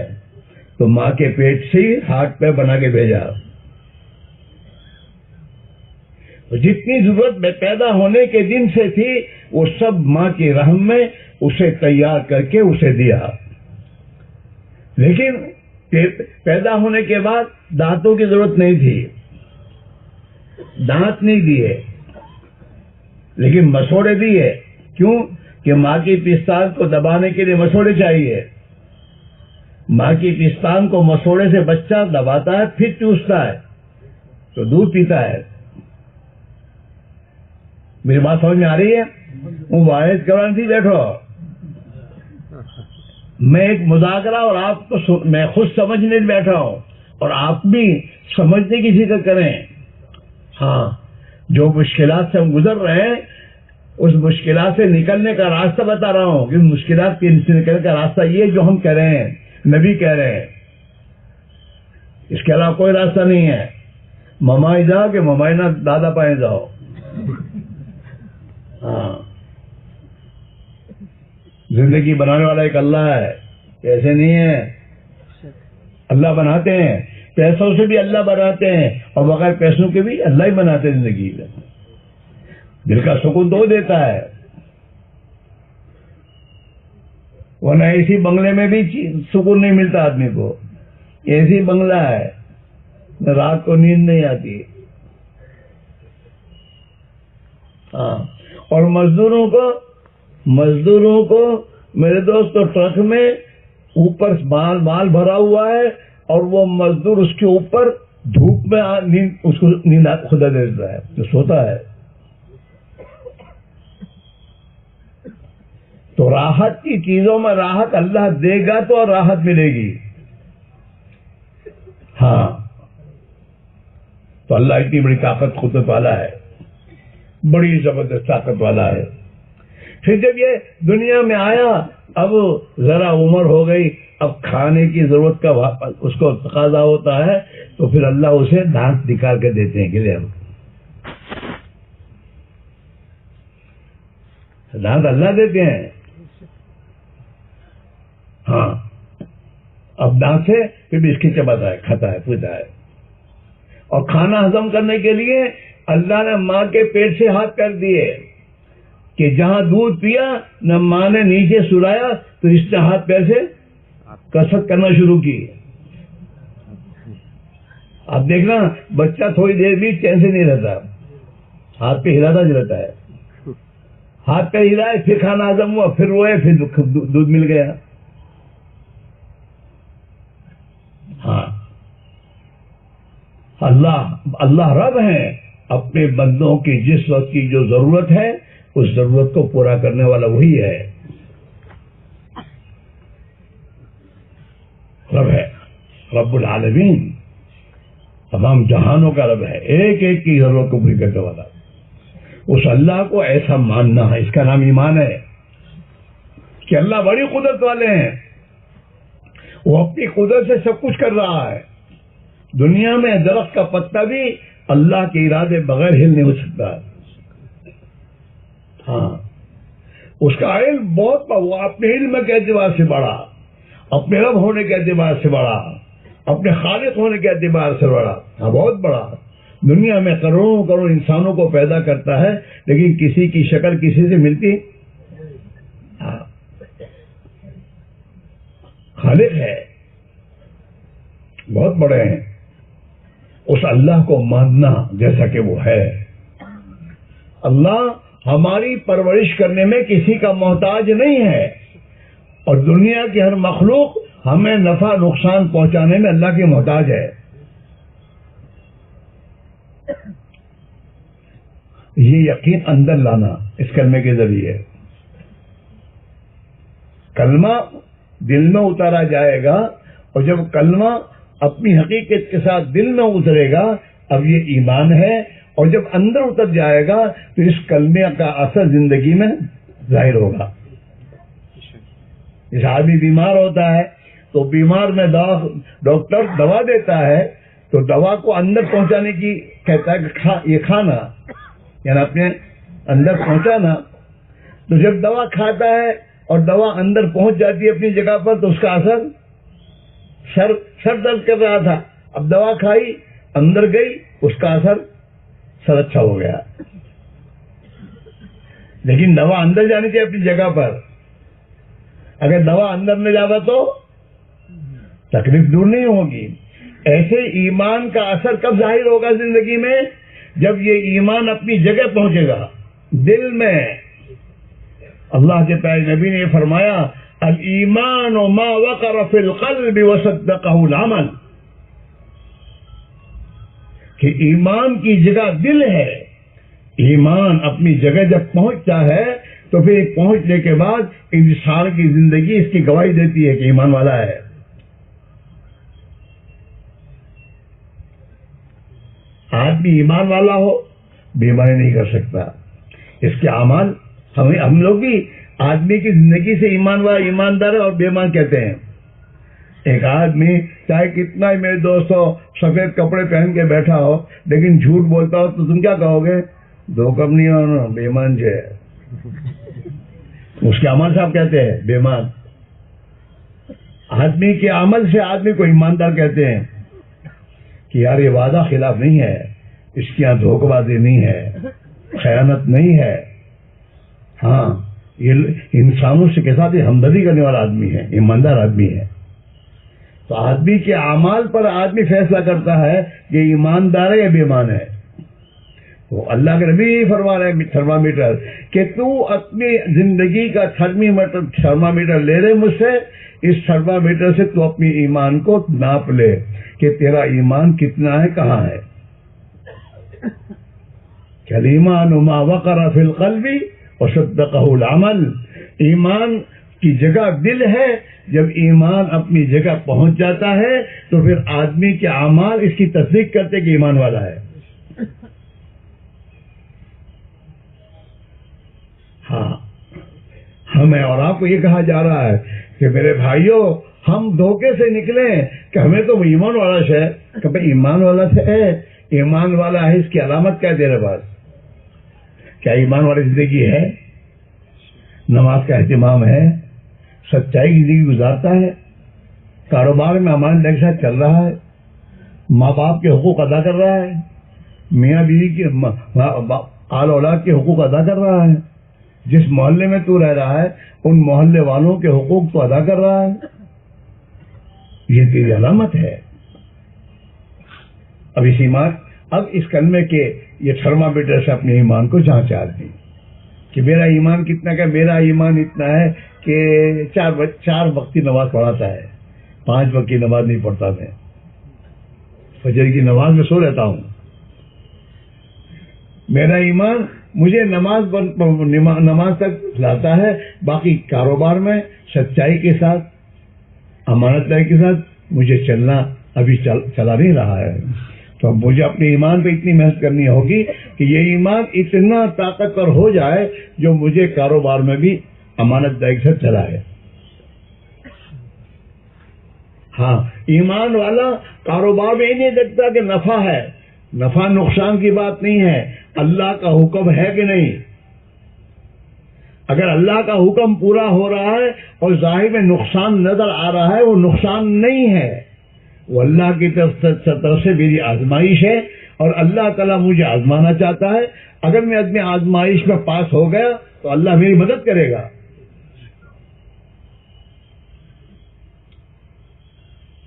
تو ماں کے پیٹ سے ہی ہاتھ پیر بنا کے بھیجا. جتنی ضرورت میں پیدا ہونے کے دن سے تھی وہ سب ماں کی رحم میں اسے تیار کر کے اسے دیا. لیکن پیدا ہونے کے بعد دانتوں کی ضرورت نہیں تھی, دانت نہیں دیے, لیکن مسوڑے دیے. کیوں؟ کہ ماں کی پستان کو دبانے کے لیے مسوڑے چاہیے. ماں کی پستان کو مسوڑے سے بچہ دباتا ہے پھر چوستا ہے تو دودھ پیتا ہے. میری بات سمجھ میں آ رہی ہے؟ وہ واحد قرآن تھی. بیٹھو میں ایک مذاکرہ اور آپ کو میں خود سمجھنے بیٹھا ہوں اور آپ بھی سمجھنے کی فکر کریں. ہاں جو مشکلات سے ہم گزر رہے ہیں اس مشکلات سے نکلنے کا راستہ بتا رہا ہوں کہ مشکلات سے نکلنے کا راستہ یہ جو ہم کہہ رہے ہیں نبی کہہ رہے ہیں. اس کے علاوہ کوئی راستہ نہیں ہے. ممائی جاؤ کہ ممائی نہ دادا پائیں جاؤ. ہاں زندگی بنانے والا ایک اللہ ہے. ایسے نہیں ہے. اللہ بناتے ہیں, پیسوں سے بھی اللہ بناتے ہیں اور بغیر پیسوں کے بھی اللہ ہی بناتے ہیں. زندگی میں دل کا سکون تو دیتا ہے, ورنہ ایسی بنگلے میں بھی سکون نہیں ملتا آدمی کو. ایسی بنگلہ ہے رات کو نیند نہیں آتی. ہاں اور مزدوروں کو میرے دوست ٹرک میں اوپر مال بھرا ہوا ہے اور وہ مزدور اس کے اوپر دھوپ میں اس کو نیند خدا دے دیتا ہے تو سوتا ہے. تو راحت کی چیزوں میں راحت اللہ دے گا تو راحت ملے گی. ہاں تو اللہ اتنی بڑی طاقت قدرت والا ہے, بڑی زبردست طاقت والا ہے. پھر جب یہ دنیا میں آیا اب ذرا عمر ہو گئی, اب کھانے کی ضرورت کا اس کو تقاضا ہوتا ہے تو پھر اللہ اسے دانت نکال کے دیتے ہیں کہ لے دانت اللہ دیتے ہیں. ہاں اب دانت سے پھر بھی اس کی چباتا ہے, کھاتا ہے, پیتا ہے. اور کھانا ہضم کرنے کے لیے اللہ نے ماں کے پیٹ سے ہاتھ کر دیے کہ جہاں دودھ پیا نہ ماں نے نیچے سلایا تو اس نے ہاتھ پیر سے کسرت کرنا شروع کی. اب دیکھنا بچہ تھوڑی دیر بھی چین سے نہیں رہتا, ہاتھ پہ ہلاتا رہتا ہے. ہاتھ پہ ہلائے پھر کھانا ہضم ہوا, پھر روئے, پھر دودھ مل گیا. ہاں اللہ رب ہے. اپنے بندوں کی جس وقت کی جو ضرورت ہے اس ضرورت کو پورا کرنے والا وہی ہے. رب ہے, رب العالمین, تمام جہانوں کا رب ہے, ایک ایک کی ضرورت کو پوری کرنے والا. اس اللہ کو ایسا ماننا ہے, اس کا نام ایمان ہے کہ اللہ بڑی قدرت والے ہیں. وہ اپنی قدرت سے سب کچھ کر رہا ہے. دنیا میں درخت کا پتا بھی اللہ کے ارادے بغیر ہل نہیں ہو سکتا. ہاں اس کا علم بہت, وہ اپنے علم کے اعتبار سے بڑا, اپنے رب ہونے کے اعتبار سے بڑا, اپنے خالق ہونے کے اعتبار سے بڑا. ہاں بہت بڑا. دنیا میں کروڑوں انسانوں کو پیدا کرتا ہے لیکن کسی کی شکل کسی سے ملتی. ہاں خالق ہے, بہت بڑے ہیں. اس اللہ کو ماننا جیسا کہ وہ ہے. اللہ ہماری پرورش کرنے میں کسی کا محتاج نہیں ہے اور دنیا کی ہر مخلوق ہمیں نفع نقصان پہنچانے میں اللہ کی محتاج ہے. یہ یقین اندر لانا اس کلمے کے ذریعے. کلمہ دل میں اتارا جائے گا اور جب کلمہ اپنی حقیقت کے ساتھ دل میں اترے گا اب یہ ایمان ہے, اور جب اندر اتر جائے گا تو اس کلمے کا اثر زندگی میں ظاہر ہوگا. جس آدمی بیمار ہوتا ہے تو بیمار میں ڈاکٹر دوا دیتا ہے تو دوا کو اندر پہنچانے کی کہتا ہے کہ یہ کھانا, یعنی اپنے اندر پہنچانا. تو جب دوا کھاتا ہے اور دوا اندر پہنچ جاتی ہے اپنی جگہ پر تو اس کا اثر سر درد کر رہا تھا, اب دوا کھائی اندر گئی, اس کا اثر سر اچھا ہو گیا. لیکن دوا اندر جانی چاہیے اپنی جگہ پر. اگر دوا اندر نہ جاتا تو تکلیف دور نہیں ہوگی. ایسے ایمان کا اثر کب ظاہر ہوگا زندگی میں؟ جب یہ ایمان اپنی جگہ پہنچے گا دل میں. اللہ کے پیارے نبی نے یہ فرمایا الایمان ما وقر فی القلب وصدقہ العمل، کہ ایمان کی جگہ دل ہے. ایمان اپنی جگہ جب پہنچتا ہے تو پھر پہنچنے کے بعد انسان کی زندگی اس کی گواہی دیتی ہے کہ ایمان والا ہے. آدمی ایمان والا ہو بیماری نہیں کر سکتا. اس کے اعمال ہم لوگ بھی آدمی کی زندگی سے ایمان والا ایماندار اور بے ایمان کہتے ہیں. ایک آدمی چاہے کتنا ہی میرے دوست ہو سفید کپڑے پہن کے بیٹھا ہو لیکن جھوٹ بولتا ہو تو تم کیا کہو گے؟ دو کم نہیں ہونا بے ایمان جو ہے. اس کے عمل سے آپ کہتے ہیں بے ایمان. آدمی کے عمل سے آدمی کو ایماندار کہتے ہیں کہ یار یہ وعدہ خلاف نہیں ہے، اس کی یہاں دھوکہ بازی نہیں ہے، خیانت نہیں ہے. ہاں یہ انسانوں سے کے ساتھ ہمدردی کرنے والا آدمی ہے، ایماندار آدمی ہے. تو آدمی کے اعمال پر آدمی فیصلہ کرتا ہے کہ ایماندار ہے یا بے ایمان ہے. تو اللہ کے نبی فرما رہے ہیں تھرمامیٹر کہ تو اپنی زندگی کا تھرمامیٹر لے لے مجھ سے. اس تھرمامیٹر سے تو اپنی ایمان کو ناپ لے کہ تیرا ایمان کتنا ہے، کہاں ہے. کہ الایمان ما وقر فی القلب وصدقہ العمل، ایمان کی جگہ دل ہے. جب ایمان اپنی جگہ پہنچ جاتا ہے تو پھر آدمی کے اعمال اس کی تصدیق کرتے کہ ایمان والا ہے. ہاں ہمیں اور آپ کو یہ کہا جا رہا ہے کہ میرے بھائیوں ہم دھوکے سے نکلیں کہ ہمیں تو ایمان والا ہے. کہ بھائی ایمان والا سے ہے، ایمان والا ہے، اس کی علامت کیا ہے تیرے پاس؟ کیا ایمان والی زندگی ہے؟ نماز کا اہتمام ہے، سچائی کی زندگی گزارتا ہے، کاروبار میں امانت کے ساتھ چل رہا ہے، ماں باپ کے حقوق ادا کر رہا ہے، میاں بیوی کے آل اولاد کے حقوق ادا کر رہا ہے، جس محلے میں تو رہ رہا ہے ان محلے والوں کے حقوق تو ادا کر رہا ہے. یہ تیری علامت ہے. اب اس کلمے کے یہ تھرمامیٹر سے اپنے ایمان کو جانچ آتی کہ میرا ایمان کتنا کا. میرا ایمان اتنا ہے کہ 4 وقت کی نماز پڑھاتا ہے، 5 وقت کی نماز نہیں پڑھتا. میں فجر کی نماز میں سو رہتا ہوں. میرا ایمان مجھے نماز تک لاتا ہے. باقی کاروبار میں سچائی کے ساتھ، امانت داری کے ساتھ مجھے چلنا ابھی چلا نہیں رہا ہے. تو اب مجھے اپنے ایمان پہ اتنی محنت کرنی ہوگی کہ یہ ایمان اتنا طاقتور ہو جائے جو مجھے کاروبار میں بھی امانت داری کے ساتھ چلائے. ہاں ایمان والا کاروبار میں ہی نہیں دیکھتا کہ نفع ہے، نفع نقصان کی بات نہیں ہے، اللہ کا حکم ہے کہ نہیں. اگر اللہ کا حکم پورا ہو رہا ہے اور ظاہر میں نقصان نظر آ رہا ہے، وہ نقصان نہیں ہے، وہ اللہ کی طرف سے میری آزمائش ہے اور اللہ تعالیٰ مجھے آزمانا چاہتا ہے. اگر میں اپنی آزمائش میں پاس ہو گیا تو اللہ میری مدد کرے گا.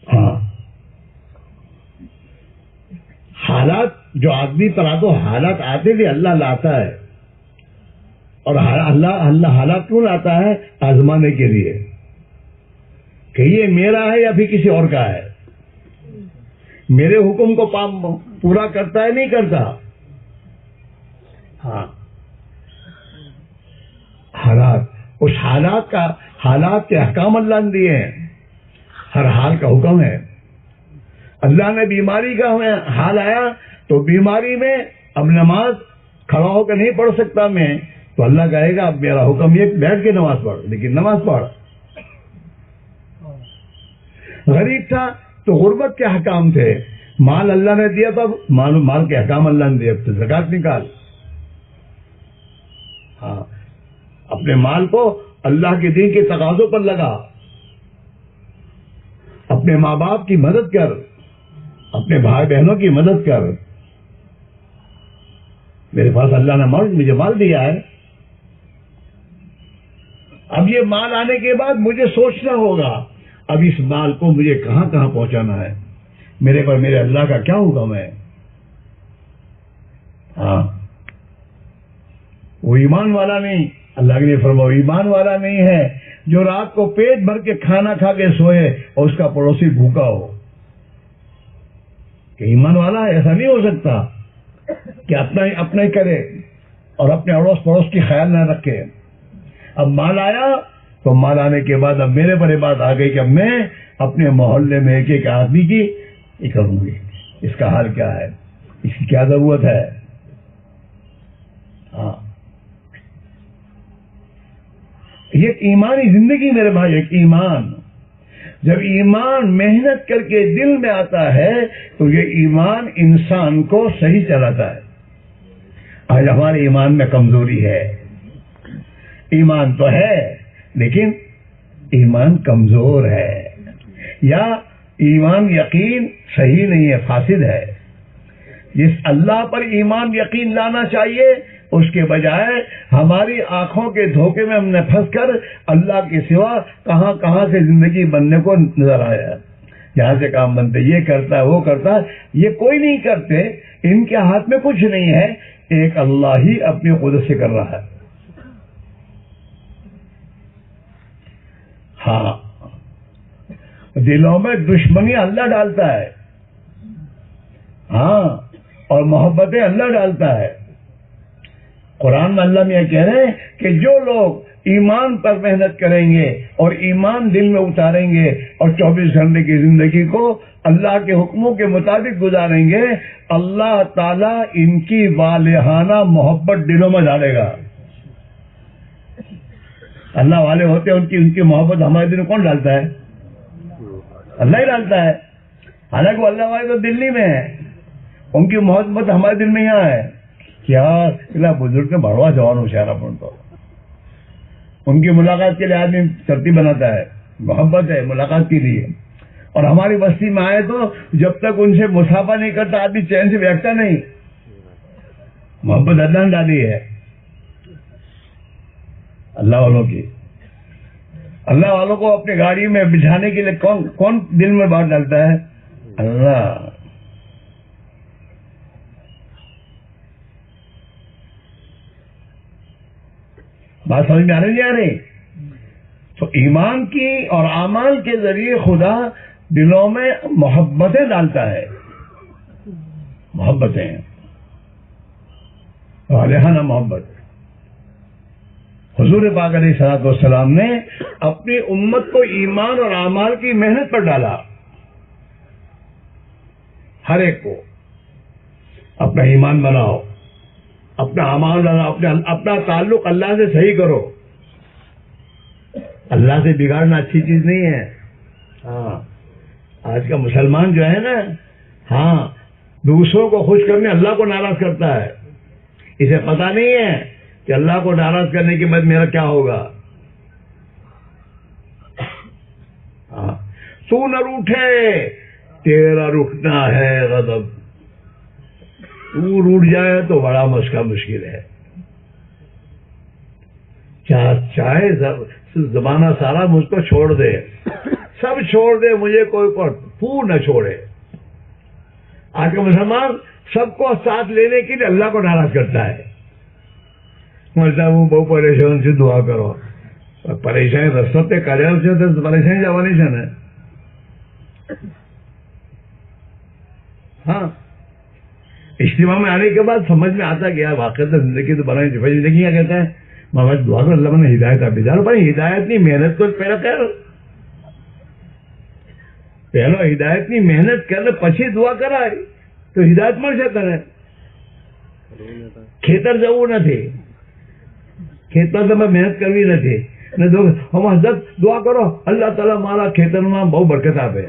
ہاں حالات جو آدمی پر حالات آتے تھے اللہ لاتا ہے. اور اللہ حالات کیوں لاتا ہے؟ آزمانے کے لیے کہ یہ میرا ہے یا پھر کسی اور کا ہے. میرے حکم کو پورا کرتا ہے نہیں کرتا. ہاں اس حالات کے احکام اللہ نے دیے ہیں. ہر حال کا حکم ہے. اللہ نے بیماری کا ہمیں حال آیا تو بیماری میں اب نماز کھڑا ہو کے نہیں پڑھ سکتا میں، تو اللہ کہے گا اب میرا حکم یہ بیٹھ کے نماز پڑھ، لیکن نماز پڑھ. غریب تھا تو غربت کے حکام تھے. مال اللہ نے دیا تھا، مال کے حکام اللہ نے دیا، تو زکات نکال. ہاں اپنے مال کو اللہ کے دین کے تقاضوں پر لگا. اپنے ماں باپ کی مدد کر، اپنے بھائی بہنوں کی مدد کر. میرے پاس اللہ نے مجھے مال دیا ہے. اب یہ مال آنے کے بعد مجھے سوچنا ہوگا اب اس مال کو مجھے کہاں کہاں پہنچانا ہے، میرے پر میرے اللہ کا کیا حکم ہے. ہاں وہ ایمان والا نہیں اللہ کے لیے فرماؤ ایمان والا نہیں ہے جو رات کو پیٹ بھر کے کھانا کھا کے سوئے اور اس کا پڑوسی بھوکا ہو. کہ ایمان والا ایسا نہیں ہو سکتا کہ اپنا ہی کرے اور اپنے اڑوس پڑوس کی خیال نہ رکھے. اب مال آیا تو مال آنے کے بعد اب میرے پر یہ بات آ گئی کہ اب میں اپنے محلے میں ایک ایک آدمی کی یہ کروں گی. اس کا حال کیا ہے, اس کی کیا ضرورت ہے. ہاں یہ ایمانی زندگی میرے بھائی, ایک ایمان جب ایمان محنت کر کے دل میں آتا ہے تو یہ ایمان انسان کو صحیح چلاتا ہے. آج ہمارے ایمان میں کمزوری ہے, ایمان تو ہے لیکن ایمان کمزور ہے, یا ایمان یقین صحیح نہیں ہے, فاسد ہے. جس اللہ پر ایمان یقین لانا چاہیے اس کے بجائے ہماری آنکھوں کے دھوکے میں ہم نے پھنس کر اللہ کے سوا کہاں کہاں سے زندگی بننے کو نظر آیا. جہاں سے کام بنتے یہ کرتا ہے وہ کرتا ہے, یہ کوئی نہیں کرتے, ان کے ہاتھ میں کچھ نہیں ہے, ایک اللہ ہی اپنی قدرت سے کر رہا ہے. ہاں دلوں میں دشمنی اللہ ڈالتا ہے, ہاں, اور محبتیں اللہ ڈالتا ہے. قرآن میں اللہ میں یہ کہہ رہے ہیں کہ جو لوگ ایمان پر محنت کریں گے اور ایمان دل میں اتاریں گے اور 24 گھنٹے کی زندگی کو اللہ کے حکموں کے مطابق گزاریں گے, اللہ تعالیٰ ان کی والہانہ محبت دلوں میں ڈالے گا. اللہ والے ہوتے ہیں, ان کی محبت ہمارے دل میں کون ڈالتا ہے؟ اللہ ہی ڈالتا ہے. حالانکہ وہ اللہ والے تو دلی میں ہے, ان کی محبت ہمارے دل میں یہاں ہے. کیا بزرگ نے بڑھوا جوان ہوشیارا پن تو ان کی ملاقات کے لیے آدمی ترتیب بناتا ہے, محبت ہے ملاقات کے لیے. اور ہماری بستی میں آئے تو جب تک ان سے مسافہ نہیں کرتا آدمی چین سے بیٹھتا نہیں. محبت اللہ نے ڈالی ہے اللہ والوں کی. اللہ والوں کو اپنی گاڑی میں بٹھانے کے لیے کون دل میں بات ڈالتا ہے؟ اللہ. بات سمجھ میں آ رہی نہیں آ رہی؟ تو ایمان کی اور اعمال کے ذریعے خدا دلوں میں محبتیں ڈالتا ہے, محبتیں, والہانہ محبت. حضور پاک علیہ الصلوۃ والسلام نے اپنی امت کو ایمان اور اعمال کی محنت پر ڈالا. ہر ایک کو اپنا ایمان بناؤ, اپنا اعمال بناؤ, اپنا تعلق اللہ سے صحیح کرو. اللہ سے بگاڑنا اچھی چیز نہیں ہے. ہاں آج کا مسلمان جو ہے نا, ہاں دوسروں کو خوش کرنے اللہ کو ناراض کرتا ہے. اسے پتا نہیں ہے کہ اللہ کو ناراض کرنے کے بعد میرا کیا ہوگا. ہاں تو نہ روٹھے, تیرا رکنا ہے غضب. تو روٹ جائے تو بڑا مشکل ہے. چاہے زمانہ سارا مجھ کو چھوڑ دے, سب چھوڑ دے, مجھے کوئی پھول نہ چھوڑے. آج کا مسلمان سب کو ساتھ لینے کے لیے اللہ کو ناراض کرتا ہے. مجھے بہت پریشان سے دعا کرو. پریشانی رستوں پہ کرے تو پریشانی جوانی سے نا. ہاں اجتماع میں آنے کے بعد سمجھ میں آتا گیا واقعہ زندگی تو بنا زندگی کیا کہتا ہے. محمد دعا کر اللہ نے ہدایت آپ بھیجا. بھائی ہدایت نہیں محنت کو پہلے کر, پہلو ہدایت نہیں محنت کر پچھی دعا کرائے تو ہدایت مل جاتا ہے. کھیتر جવું નથી, ખેતર તમે મહેનત કરવી નથી ને હમ હજરત દુઆ કરો અલ્લાહ તાલા મારા ખેતરમાં બહુ બરકત આપે.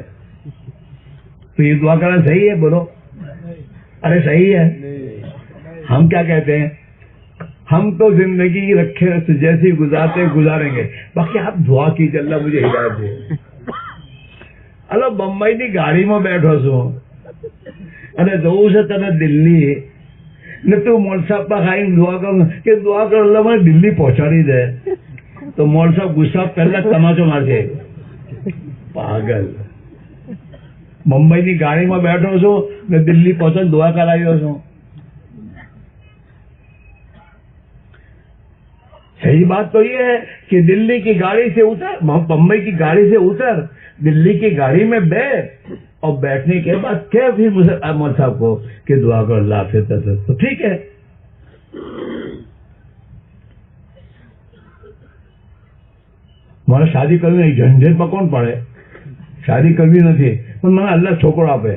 تو یہ دعا کرنا صحیح ہے؟ بولو ارے صحیح ہے. ہم کیا کہتے ہیں, ہم تو زندگی رکھے جیسی گزاریں گے, باقی آپ دعا کیجیے اللہ مجھے ہدایت دے. اللہ بمبئی کی گاڑی میں بیٹھو سو અને જવું છે તને દિલ્હી ને તું મોલ સાહેબ પર ખાઈને દુઆ કર કે દુઆ કર અલ્લાહ મને દિલ્હી પહોંચાડી દે, તો મોલ સાહેબ ગુસ્સા પહેલા તમાચો મારશે. પાગલ, મુંબઈની ગાડીમાં બેઠો છું ને દિલ્હી પહોંચો દુઆ કરાવ્યો છું. صحیح بات تو یہ ہے کہ دلی کی گاڑی سے اتر، بمبئی کی گاڑی سے اتر، دلی کی گاڑی میں بیٹھ، اور بیٹھنے کے بعد کیا پھر مول صاحب کو کہ دعا کرو اللہ سے تو ٹھیک ہے. مارا شادی کرنے جھنجھٹ پر کون پڑے، شادی کرنی نہیں પણ મને અલ્લાહ છોકરો આપે.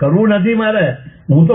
કરવું નથી મારે, હું તો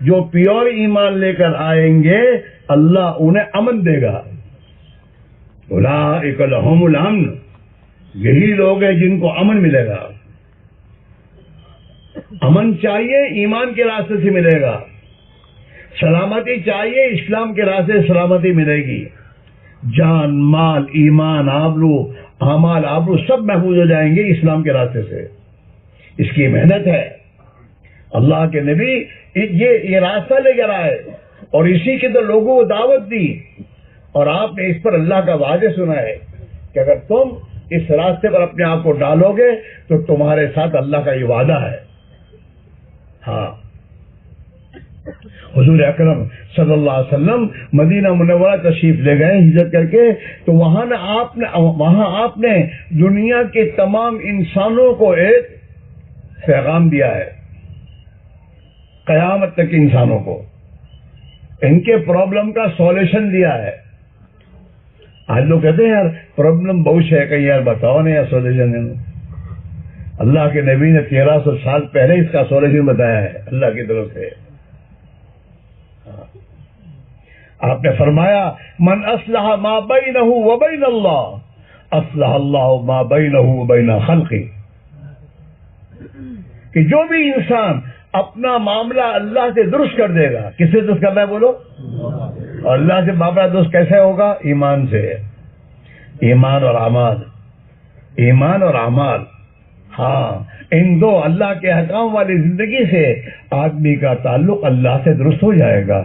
جو پیور ایمان لے کر آئیں گے اللہ انہیں امن دے گا. اولئک لہم الامن، یہی لوگ ہیں جن کو امن ملے گا. امن چاہیے ایمان کے راستے سے ملے گا، سلامتی چاہیے اسلام کے راستے سے سلامتی ملے گی. جان، مال، ایمان، آبرو، اعمال، آبرو سب محفوظ ہو جائیں گے اسلام کے راستے سے. اس کی محنت ہے. اللہ کے نبی یہ راستہ لے کر آئے اور اسی کے تو لوگوں کو دعوت دی، اور آپ نے اس پر اللہ کا وعدہ سنا ہے کہ اگر تم اس راستے پر اپنے آپ کو ڈالو گے تو تمہارے ساتھ اللہ کا یہ وعدہ ہے. ہاں، حضور اکرم صلی اللہ علیہ وسلم مدینہ منورہ تشریف لے گئے ہجرت کر کے، تو وہاں آپ نے دنیا کے تمام انسانوں کو ایک پیغام دیا ہے، قیامت تک انسانوں کو ان کے پرابلم کا سولوشن دیا ہے. آج لوگ کہتے ہیں یار پرابلم بہت ہے، کہیں یار بتاؤ نہیں یار سولوشن ہے. اللہ کے نبی نے 1300 سال پہلے اس کا سولوشن بتایا ہے اللہ کی طرف سے. آپ نے فرمایا من اصلح ما بینہ وبین اللہ اصلح اللہ ما بینہ وبین خلقہ، کہ جو بھی انسان اپنا معاملہ اللہ سے درست کر دے گا. کس سے درست کرنا ہے بولو؟ اور اللہ سے معاملہ درست کیسے ہوگا؟ ایمان سے. ایمان اور اعمال، ایمان اور اعمال. ہاں، ان دو اللہ کے احکام والی زندگی سے آدمی کا تعلق اللہ سے درست ہو جائے گا.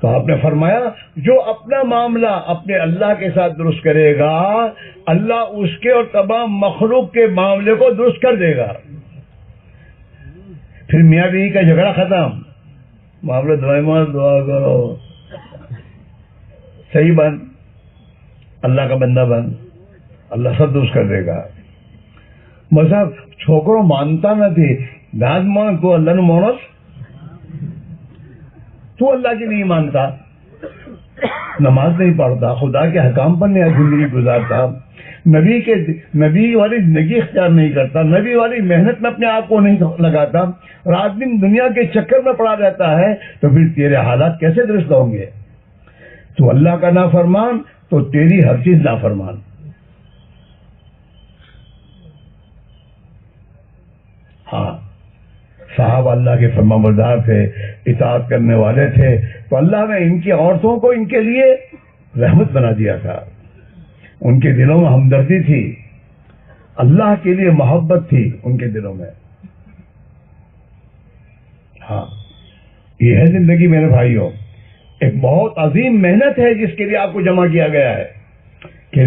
تو آپ نے فرمایا جو اپنا معاملہ اپنے اللہ کے ساتھ درست کرے گا اللہ اس کے اور تمام مخلوق کے معاملے کو درست کر دے گا. پھر میاں بیوی کا جھگڑا ختم، معاملہ دعا کرو، صحیح بن، اللہ کا بندہ بن، اللہ سب درست کر دے گا. مذہب چھوکروں مانتا نہ تھی، داد مان کو اللہ نے مونس، تو اللہ کی نہیں مانتا، نماز نہیں پڑھتا، خدا کے حکام پر نہیں زندگی گزارتا، نبی والی زندگی اختیار نہیں کرتا، نبی والی محنت میں اپنے آپ کو نہیں لگاتا، رات دن دنیا کے چکر میں پڑا رہتا ہے، تو پھر تیرے حالات کیسے درست ہوں گے؟ تو اللہ کا نافرمان تو تیری ہر چیز نافرمان. ہاں، صاحب اللہ کے فرمانبردار تھے، اطاعت کرنے والے تھے، تو اللہ نے ان کی عورتوں کو ان کے لیے رحمت بنا دیا تھا. ان کے دلوں میں ہمدردی تھی، اللہ کے لیے محبت تھی ان کے دلوں میں. ہاں، یہ ہے زندگی میرے بھائیوں. ایک بہت عظیم محنت ہے جس کے لیے آپ کو جمع کیا گیا ہے کہ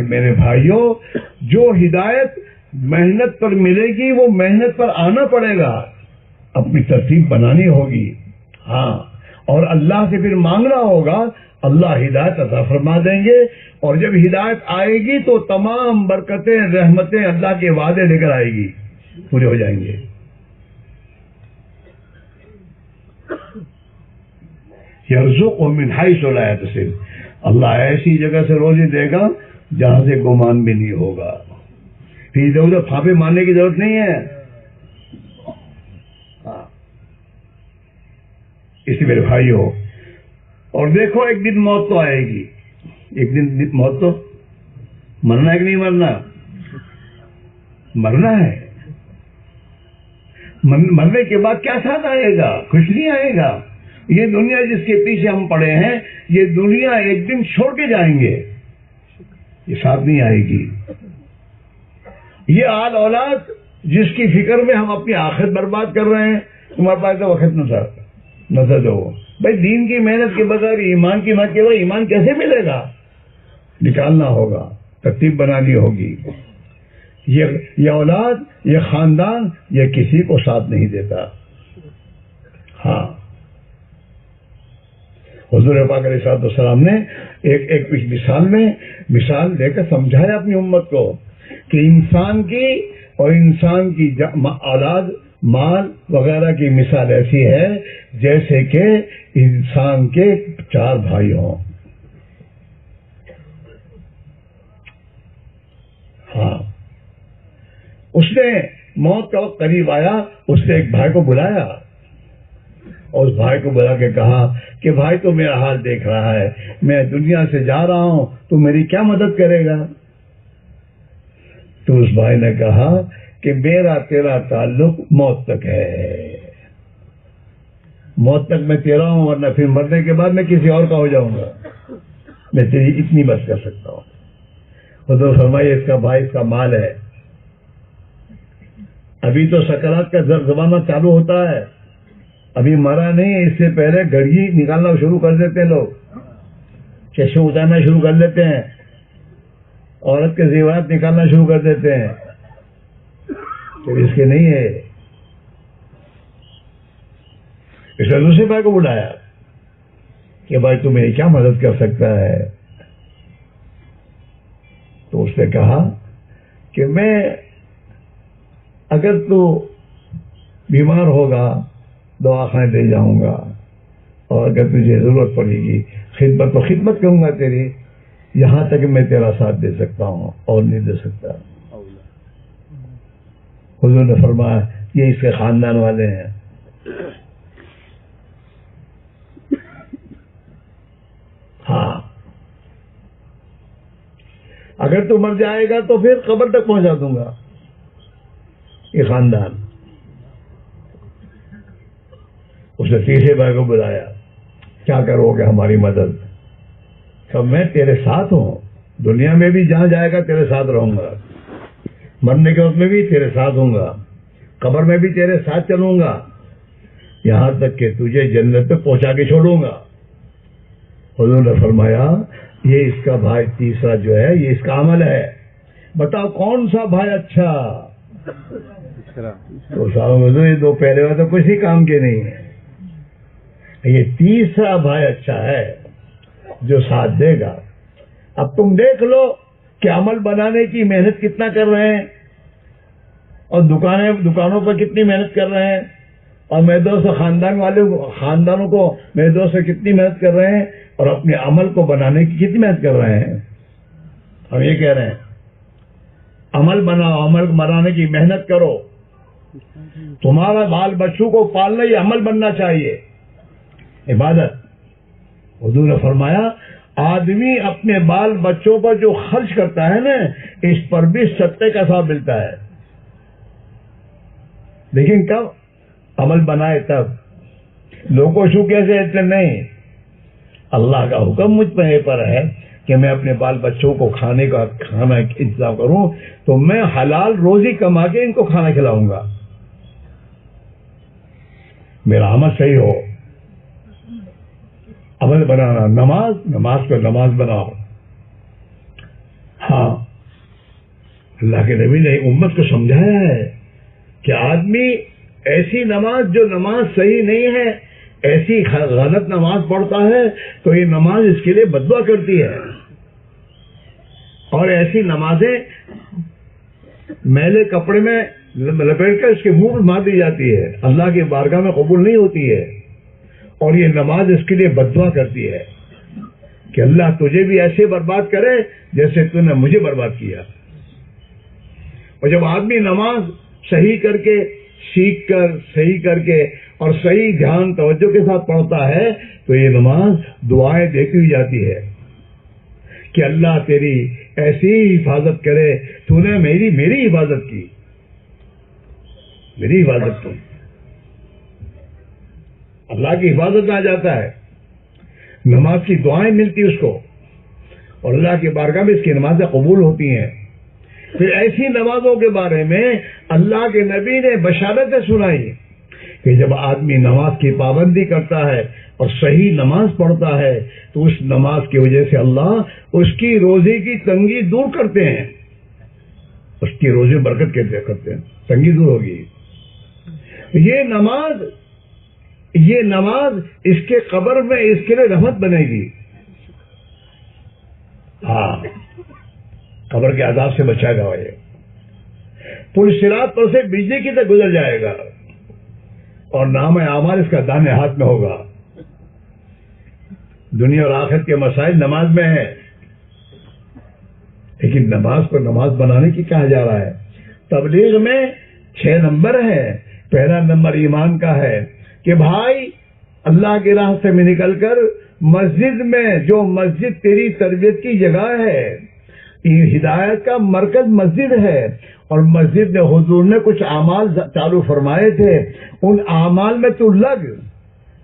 میرے بھائیوں، جو ہدایت محنت پر ملے گی وہ محنت پر آنا پڑے گا، اپنی ترتیب بنانی ہوگی. ہاں، اور اللہ سے پھر مانگنا ہوگا، اللہ ہدایت عطا فرما دیں گے. اور جب ہدایت آئے گی تو تمام برکتیں رحمتیں اللہ کے وعدے لے کر آئے گی، پورے ہو جائیں گے. یرزق من حیث لا یحتسب، اللہ ایسی جگہ سے روزی دے گا جہاں سے گمان بھی نہیں ہوگا. پھر ادھر ادھر پھاپے مارنے کی ضرورت نہیں ہے. اسی میرے بھائیو، اور دیکھو ایک دن موت تو آئے گی، ایک دن موت تو مرنا ہے کہ نہیں مرنا؟ مرنا ہے. مرنے کے بعد کیا ساتھ آئے گا؟ کچھ نہیں آئے گا. یہ دنیا جس کے پیچھے ہم پڑے ہیں، یہ دنیا ایک دن چھوڑ کے جائیں گے، یہ ساتھ نہیں آئے گی. یہ آل اولاد جس کی فکر میں ہم اپنی آخرت برباد کر رہے ہیں، تمہارے پاس تو وقت نظر دو بھائی. دین کی محنت کے بغیر، ایمان کی محنت کے بغیر ایمان کیسے ملے گا؟ نکالنا ہوگا، ترتیب بنانی ہوگی. یہ اولاد، یہ خاندان، یہ کسی کو ساتھ نہیں دیتا. ہاں، حضور پاک علیہ السلام نے ایک مثال دے کر سمجھایا اپنی امت کو کہ انسان کی اور انسان کی اولاد، مال وغیرہ کی مثال ایسی ہے جیسے کہ انسان کے 4 بھائی ہوں. ہاں، اس نے موت کا وقت قریب آیا، اس نے ایک بھائی کو بلایا اور اس بھائی کو بلا کے کہا کہ بھائی تو میرا حال دیکھ رہا ہے، میں دنیا سے جا رہا ہوں، تو میری کیا مدد کرے گا؟ تو اس بھائی نے کہا کہ میرا تیرا تعلق موت تک ہے، موت تک میں تیرا ہوں، ورنہ پھر مرنے کے بعد میں کسی اور کا ہو جاؤں گا، میں تیری اتنی بات کر سکتا ہوں۔ حضور فرمائے اس کا بھائی، اس کا مال ہے، ابھی تو سکرات کا زمانہ چالو ہوتا ہے، ابھی مرا نہیں، اس سے پہلے گڑھی نکالنا شروع کر دیتے ہیں لوگ، چشمے اتارنا شروع کر دیتے ہیں، عورت کے زیورات نکالنا شروع کر دیتے ہیں، تو اس کے نہیں ہے۔ اس نے دوسرے بھائی کو بلایا کہ بھائی تو میری کیا مدد کر سکتا ہے؟ تو اس نے کہا کہ میں اگر تو بیمار ہوگا دوا خانے لے جاؤں گا، اور اگر تجھے ضرورت پڑے گی خدمت تو خدمت کروں گا تیری، یہاں تک میں تیرا ساتھ دے سکتا ہوں اور نہیں دے سکتا۔ حضور نے فرمایا یہ اس کے خاندان والے ہیں۔ ہاں، اگر تو مر جائے گا تو پھر قبر تک پہنچا دوں گا یہ خاندان۔ اس نے تیسرے بھائی کو بلایا، کیا کرو گے ہماری مدد؟ کہ میں تیرے ساتھ ہوں، دنیا میں بھی جہاں جائے گا تیرے ساتھ رہوں گا، مرنے کے وقت میں بھی تیرے ساتھ ہوں گا، قبر میں بھی تیرے ساتھ چلوں گا، یہاں تک کہ تجھے جنت پہ پہنچا کے چھوڑوں گا۔ حضور نے فرمایا یہ اس کا بھائی تیسرا جو ہے یہ اس کا عمل ہے، بتاؤ کون سا بھائی اچھا؟ تو صاحب حضور یہ دو پہلے والے تو کسی کام کے نہیں ہے، یہ تیسرا بھائی اچھا ہے جو ساتھ دے گا۔ اب تم دیکھ لو کہ عمل بنانے کی محنت کتنا کر رہے ہیں، اور دکانوں پر کتنی محنت کر رہے ہیں، اور میرے دوست خاندانوں کو میرے دوست کتنی محنت کر رہے ہیں، اور اپنے عمل کو بنانے کی کتنی محنت کر رہے ہیں۔ ہم یہ کہہ رہے ہیں عمل بناؤ، عمل بنانے کی محنت کرو، تمہارا بال بچوں کو پالنا یہ عمل بننا چاہیے، عبادت۔ حضور نے فرمایا آدمی اپنے بال بچوں پر جو خرچ کرتا ہے نا اس پر بھی صدقے کا ثواب ملتا ہے، لیکن کب عمل بنائے تب۔ لوگوں شو کیسے اتنے نہیں، اللہ کا حکم مجھ پر ہے کہ میں اپنے بال بچوں کو کھانا انتظام کروں، تو میں حلال روزی کما کے ان کو کھانا کھلاؤں گا، میرا عمل صحیح ہو۔ عمل بنانا، نماز پہ نماز بناؤ۔ ہاں، اللہ کے نبی نے امت کو سمجھایا ہے کہ آدمی ایسی نماز جو نماز صحیح نہیں ہے، ایسی غلط نماز پڑھتا ہے تو یہ نماز اس کے لیے بددعا کرتی ہے، اور ایسی نمازیں میلے کپڑے میں لپیٹ کر اس کے منہ پر مار دی جاتی ہے، اللہ کی بارگاہ میں قبول نہیں ہوتی ہے، اور یہ نماز اس کے لیے بددعا کرتی ہے کہ اللہ تجھے بھی ایسے برباد کرے جیسے تو نے مجھے برباد کیا۔ اور جب آدمی نماز صحیح کر کے سیکھ کر صحیح کر کے اور صحیح دھیان توجہ کے ساتھ پڑھتا ہے تو یہ نماز دعائیں دیتی ہوئی جاتی ہے کہ اللہ تیری ایسی حفاظت کرے، تو نے میری حفاظت کی، میری حفاظت کی، اللہ کی حفاظت میں آ جاتا ہے، نماز کی دعائیں ملتی اس کو، اور اللہ کی بارگاہ میں اس کی نمازیں قبول ہوتی ہیں۔ پھر ایسی نمازوں کے بارے میں اللہ کے نبی نے بشارتیں سنائی کہ جب آدمی نماز کی پابندی کرتا ہے اور صحیح نماز پڑھتا ہے تو اس نماز کی وجہ سے اللہ اس کی روزی کی تنگی دور کرتے ہیں، اس کی روزی برکت کرتے ہیں، تنگی دور ہوگی۔ یہ نماز اس کے قبر میں اس کے لیے رحمت بنے گی، ہاں، قبر کے عذاب سے بچائے گا، یہ پل صراط پر سے بجلی کی طرح گزر جائے گا، اور نام اعمال اس کا دانے ہاتھ میں ہوگا۔ دنیا اور آخرت کے مسائل نماز میں ہے، لیکن نماز کو نماز بنانے کی کہا جا رہا ہے۔ تبلیغ میں 6 نمبر ہیں۔ پہلا نمبر ایمان کا ہے کہ بھائی اللہ کے راستے میں نکل کر مسجد میں، جو مسجد تیری تربیت کی جگہ ہے، ہدایت کا مرکز مسجد ہے، اور مسجد میں حضور نے کچھ اعمال چالو فرمائے تھے، ان اعمال میں تو لگ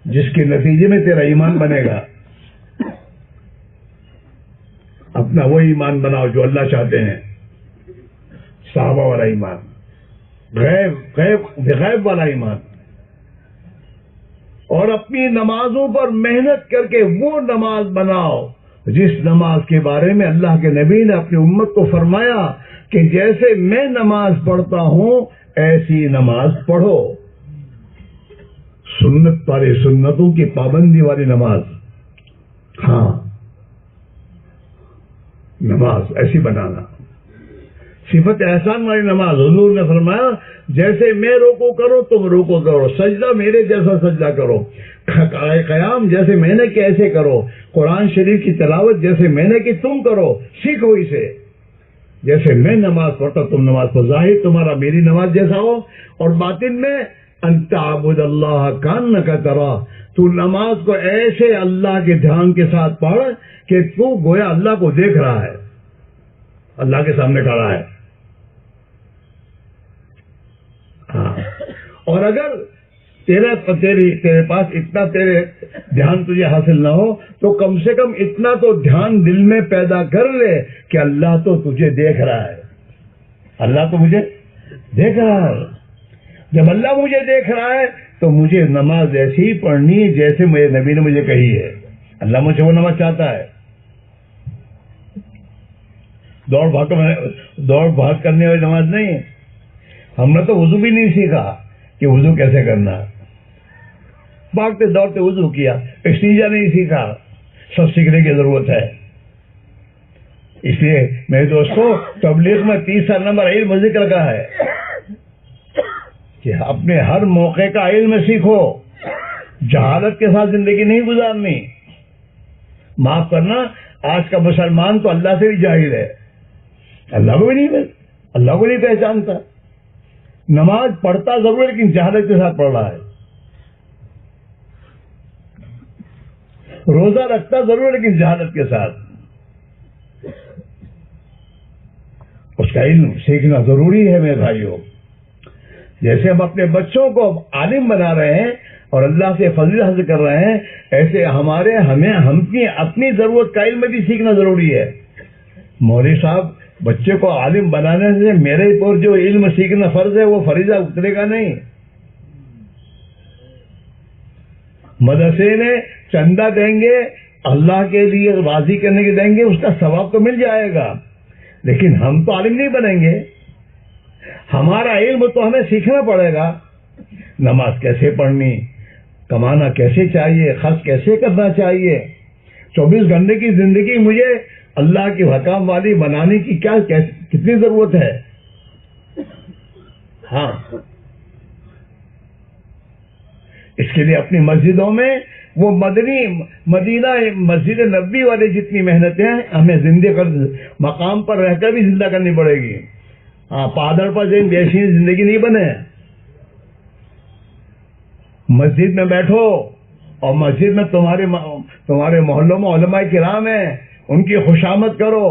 جس کے نتیجے میں تیرا ایمان بنے گا۔ اپنا وہ ایمان بناؤ جو اللہ چاہتے ہیں، صحابہ والا ایمان، غیب والا ایمان، اور اپنی نمازوں پر محنت کر کے وہ نماز بناؤ جس نماز کے بارے میں اللہ کے نبی نے اپنی امت کو فرمایا کہ جیسے میں نماز پڑھتا ہوں ایسی نماز پڑھو۔ سنت والے، سنتوں کی پابندی والی نماز، ہاں نماز ایسی بنانا۔ صفت احسان والی نماز، حضور نے فرمایا جیسے میں رکوع کروں تم رکوع کرو، سجدہ میرے جیسا سجدہ کرو، قیام جیسے میں نے کیا ایسے کرو، قرآن شریف کی تلاوت جیسے میں نے کی تم کرو، سیکھو اسے۔ جیسے میں نماز پڑھتا تم نماز پڑھو، ظاہر تمہارا میری نماز جیسا ہو، اور باطن میں انت عبد اللہ کانک تراہ، تو نماز کو ایسے اللہ کے دھیان کے ساتھ پڑھ کہ تو گویا اللہ کو دیکھ رہا ہے، اللہ کے سامنے کھڑا ہے۔ ہاں، اور اگر تیرے پاس اتنا تیرے دھیان تجھے حاصل نہ ہو تو کم سے کم اتنا تو دھیان دل میں پیدا کر لے کہ اللہ تو تجھے دیکھ رہا ہے، اللہ تو مجھے دیکھ رہا ہے۔ جب اللہ مجھے دیکھ رہا ہے تو مجھے نماز ایسی ہی پڑھنی ہے جیسے میرے نبی نے مجھے کہی ہے۔ اللہ مجھے وہ نماز چاہتا ہے، دوڑ بھاگ کرنے والی نماز نہیں ہے۔ ہم نے تو وضو بھی نہیں سیکھا کہ وضو کیسے کرنا، بھاگتے دوڑتے وضو کیا، استنجا نہیں سیکھا، سب سیکھنے کی ضرورت ہے۔ اس لیے میرے دوستو، تبلیغ میں تیسرا نمبر علم ذکر کا ہے کہ اپنے ہر موقع کا علم سیکھو، جہالت کے ساتھ زندگی نہیں گزارنی۔ معاف کرنا، آج کا مسلمان تو اللہ سے بھی جاہل ہے، اللہ کو نہیں پہچانتا۔ نماز پڑھتا ضرور ہے لیکن جہالت کے ساتھ پڑھ رہا ہے، روزہ رکھتا ضرور ہے لیکن جہالت کے ساتھ۔ اس کا علم سیکھنا ضروری ہے میرے بھائیوں۔ جیسے ہم اپنے بچوں کو عالم بنا رہے ہیں اور اللہ سے فضل حاصل کر رہے ہیں، ایسے ہمیں اپنی ضرورت کا علم بھی سیکھنا ضروری ہے۔ مولوی صاحب بچے کو عالم بنانے سے میرے پر جو علم سیکھنا فرض ہے وہ فریضہ اترے گا نہیں۔ مدرسے میں چندہ دیں گے، اللہ کے لیے راضی کرنے کے دیں گے، اس کا ثواب تو مل جائے گا، لیکن ہم تو عالم نہیں بنیں گے۔ ہمارا علم تو ہمیں سیکھنا پڑے گا، نماز کیسے پڑھنی، کمانا کیسے چاہیے، خرچ کیسے کرنا چاہیے، 24 گھنٹے کی زندگی مجھے اللہ کی حکام والی بنانے کی کتنی ضرورت ہے۔ ہاں، اس کے لیے اپنی مسجدوں میں وہ مدینہ مسجد نبوی والے جتنی محنتیں ہیں ہمیں مقام پر رہ کر بھی زندہ کرنی پڑے گی۔ ہاں، پادر پر جیسی زندگی نہیں بنے۔ مسجد میں بیٹھو اور مسجد میں تمہارے محلوں میں علماء کرام ہیں، ان کی خوشامد کرو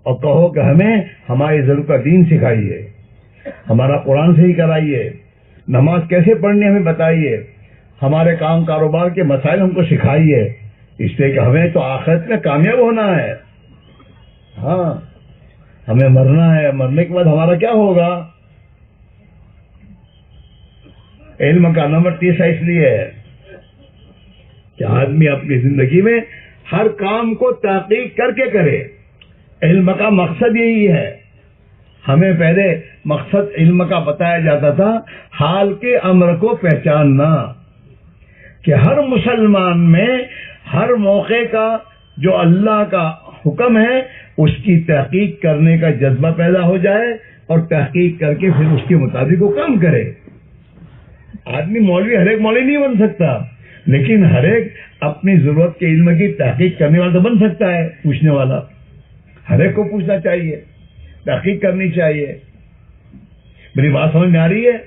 اور کہو کہ ہمیں ہماری ضرورت کا دین سکھائیے، ہمارا قرآن صحیح کرائیے، نماز کیسے پڑھنی ہمیں بتائیے، ہمارے کام کاروبار کے مسائل ہم کو سکھائیے، اس لیے کہ ہمیں تو آخرت میں کامیاب ہونا ہے۔ ہاں، ہمیں مرنا ہے، مرنے کے بعد ہمارا کیا ہوگا۔ علم کا نمبر 30 اس لیے ہے کہ آدمی اپنی زندگی میں ہر کام کو تحقیق کر کے کرے۔ علم کا مقصد یہی ہے۔ ہمیں پہلے مقصد علم کا بتایا جاتا تھا، حال کے امر کو پہچاننا، کہ ہر مسلمان میں ہر موقع کا جو اللہ کا حکم ہے اس کی تحقیق کرنے کا جذبہ پیدا ہو جائے اور تحقیق کر کے پھر اس کے مطابق وہ کام کرے۔ آدمی ہر ایک مولوی نہیں بن سکتا، لیکن ہر ایک اپنی ضرورت کے علم کی تحقیق کرنے والا تو بن سکتا ہے، پوچھنے والا۔ ہر ایک کو پوچھنا چاہیے، تحقیق کرنی چاہیے۔ میری بات سمجھ میں آ رہی ہے؟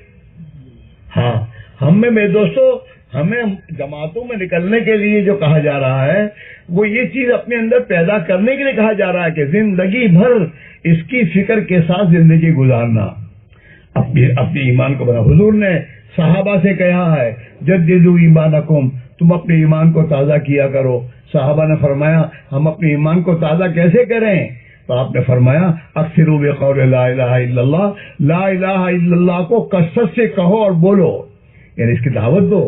ہاں، ہم میں میرے دوستو ہمیں جماعتوں میں نکلنے کے لیے جو کہا جا رہا ہے وہ یہ چیز اپنے اندر پیدا کرنے کے لیے کہا جا رہا ہے کہ زندگی بھر اس کی فکر کے ساتھ زندگی گزارنا، اپنے ایمان کو بنا۔ حضور نے صحابہ سے کہا ہے جددوا ایمانکم، تم اپنے ایمان کو تازہ کیا کرو۔ صحابہ نے فرمایا ہم اپنے ایمان کو تازہ کیسے کریں؟ تو آپ نے فرمایا اکثروا بقول لا الہ الا اللہ، لا الہ الا اللہ کو کثرت سے کہو اور بولو، یعنی اس کی دعوت دو،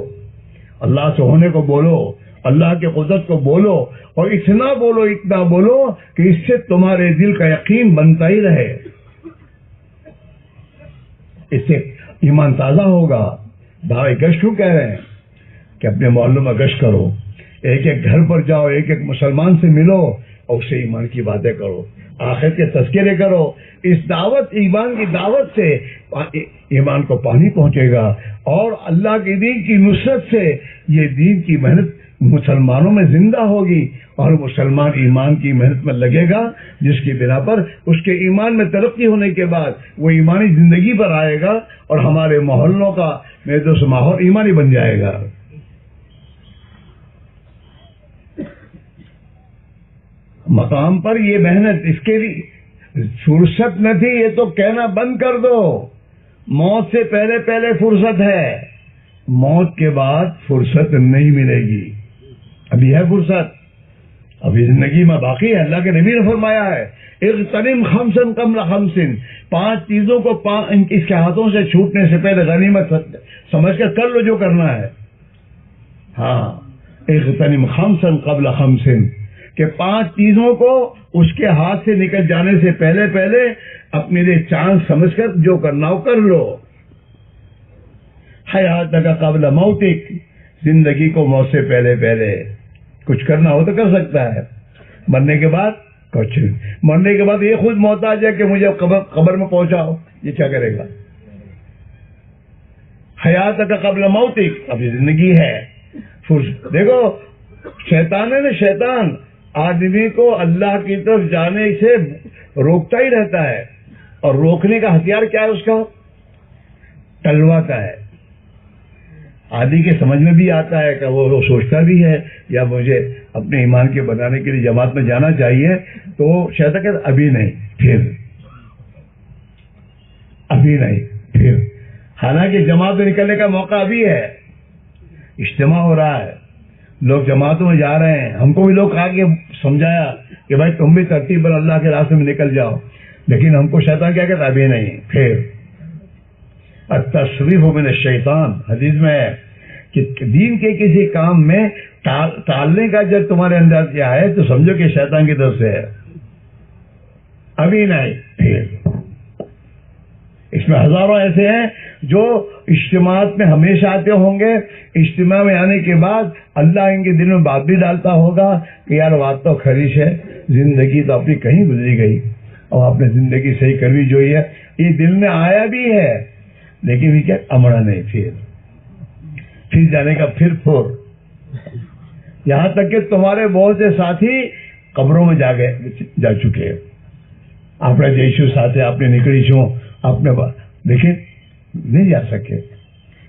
اللہ سے ہونے کو بولو، اللہ کے قدرت کو بولو، اور اتنا بولو کہ اس سے تمہارے دل کا یقین بنتا ہی رہے، اس سے ایمان تازہ ہوگا۔ بھائی گشت کیوں کہہ رہے ہیں کہ اپنے محلوں میں گشت کرو، ایک ایک گھر پر جاؤ، ایک ایک مسلمان سے ملو اور اس سے ایمان کی باتیں کرو، آخرت کے تذکرے کرو۔ اس دعوت، ایمان کی دعوت سے ایمان کو پانی پہنچے گا، اور اللہ کے دین کی نصرت سے یہ دین کی محنت مسلمانوں میں زندہ ہوگی، اور مسلمان ایمان کی محنت میں لگے گا، جس کی بنا پر اس کے ایمان میں ترقی ہونے کے بعد وہ ایمانی زندگی پر آئے گا، اور ہمارے محلوں کا محسوس ماحول ایمانی بن جائے گا۔ مقام پر یہ محنت، اس کے لیے فرصت نہ تھی، یہ تو کہنا بند کر دو۔ موت سے پہلے فرصت ہے، موت کے بعد فرصت نہیں ملے گی۔ ابھی ہے فرصت، ابھی زندگی میں باقی ہے۔ اللہ کے نبی نے فرمایا ہے اغتنم خمسا قبل خمس، 5 چیزوں کو اس کے ہاتھوں سے چھوٹنے سے پہلے غنیمت سمجھ کر کر لو جو کرنا ہے۔ ہاں، اغتنم خمسا قبل خمس، کہ 5 چیزوں کو اس کے ہاتھ سے نکل جانے سے پہلے اپنے لیے چانس سمجھ کر جو کرنا ہو کر لو۔ حیاتک قبل موتک، زندگی کو موت سے پہلے کچھ کرنا ہو تو کر سکتا ہے، مرنے کے بعد کچھ، مرنے کے بعد یہ خود محتاج ہے کہ مجھے قبر میں پہنچاؤ، یہ کیا کرے گا؟ حیاتک قبل موتک، ابھی زندگی ہے۔ دیکھو شیطان آدمی کو اللہ کی طرف جانے سے روکتا ہی رہتا ہے، اور روکنے کا ہتھیار کیا ہے اس کا؟ ٹلواتا ہے۔ آدمی کے سمجھ میں بھی آتا ہے کہ وہ سوچتا بھی ہے یا مجھے اپنے ایمان کے بنانے کے لیے جماعت میں جانا چاہیے، تو شیطان کہتا ابھی نہیں، پھر حالانکہ جماعت میں نکلنے کا موقع ابھی ہے، اجتماع ہو رہا ہے، لوگ جماعتوں میں جا رہے ہیں، ہم کو بھی لوگ آگے سمجھایا کہ بھائی تم بھی ترتیب پر اللہ کے راستے میں نکل جاؤ، لیکن ہم کو شیطان کیا کہتا ابھی نہیں، پھر۔ التصریف من الشیطان، حدیث میں ہے کہ دین کے کسی کام میں ٹالنے کا جب تمہارے اندر کیا ہے تو سمجھو کہ شیطان کی طرف سے ہے، ابھی نہیں، پھر۔ اس میں ہزاروں ایسے ہیں جو اجتماعات میں ہمیشہ آتے ہوں گے، اجتماع میں آنے کے بعد اللہ ان کے دل میں بات بھی ڈالتا ہوگا کہ یار بات تو خریش ہے، زندگی تو اپنی کہیں گزری گئی اور آپ نے زندگی صحیح کرنی جو ہے، یہ دل میں آیا بھی ہے، لیکن یہ کیا امڑا نہیں، پھر جانے کا پھر یہاں تک کہ تمہارے بہت سے ساتھی قبروں میں جا چکے، اپنے جیشو ساتھی آپ نے نکلی چھو اپنے لیکن نہیں جا سکے،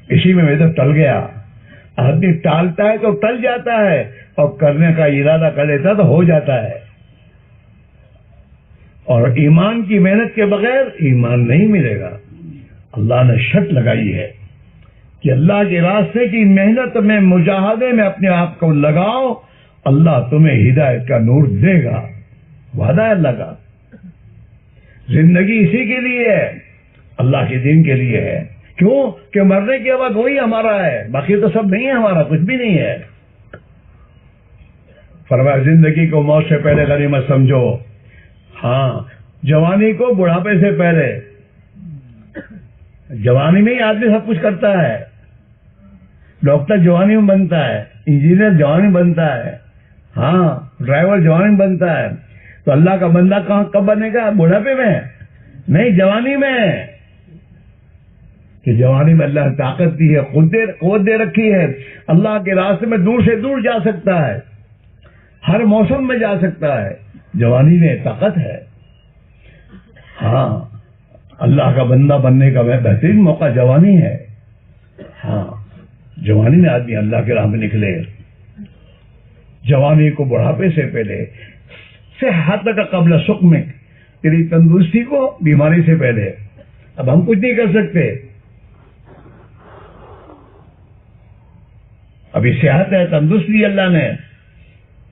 اسی میں تو ٹل گیا۔ آدمی ٹالتا ہے تو ٹل جاتا ہے، اور کرنے کا ارادہ کر لیتا تو ہو جاتا ہے، اور ایمان کی محنت کے بغیر ایمان نہیں ملے گا۔ اللہ نے شرط لگائی ہے کہ اللہ کے راستے کی محنت میں، مجاہدے میں اپنے آپ کو لگاؤ، اللہ تمہیں ہدایت کا نور دے گا، وعدہ ہے اللہ کا۔ زندگی اسی کے لیے ہے، اللہ کے دین کے لیے ہے، کیوں کہ مرنے کے بعد وہی ہمارا ہے، باقی تو سب نہیں ہے، ہمارا کچھ بھی نہیں ہے۔ فرمایا زندگی کو موت سے پہلے غنیمت سمجھو، ہاں جوانی کو بڑھاپے سے پہلے۔ جوانی میں ہی آدمی سب کچھ کرتا ہے، ڈاکٹر جوانی میں بنتا ہے، انجینئر جوانی میں بنتا ہے، ہاں ڈرائیور جوانی میں بنتا ہے، تو اللہ کا بندہ کب بنے گا؟ بڑھاپے میں نہیں، جوانی میں، کہ جوانی میں اللہ نے طاقت دی ہے، قوت دے رکھی ہے، اللہ کے راستے میں دور سے دور جا سکتا ہے، ہر موسم میں جا سکتا ہے، جوانی میں طاقت ہے۔ ہاں اللہ کا بندہ بننے کا بہترین موقع جوانی ہے، ہاں جوانی میں آدمی اللہ کے راہ میں نکلے، جوانی کو بڑھاپے سے پہلے، صحتک قبل سقمک، تیری تندرستی کو بیماری سے پہلے۔ اب ہم کچھ نہیں کر سکتے، ابھی صحت ہے، تندرستی اللہ نے،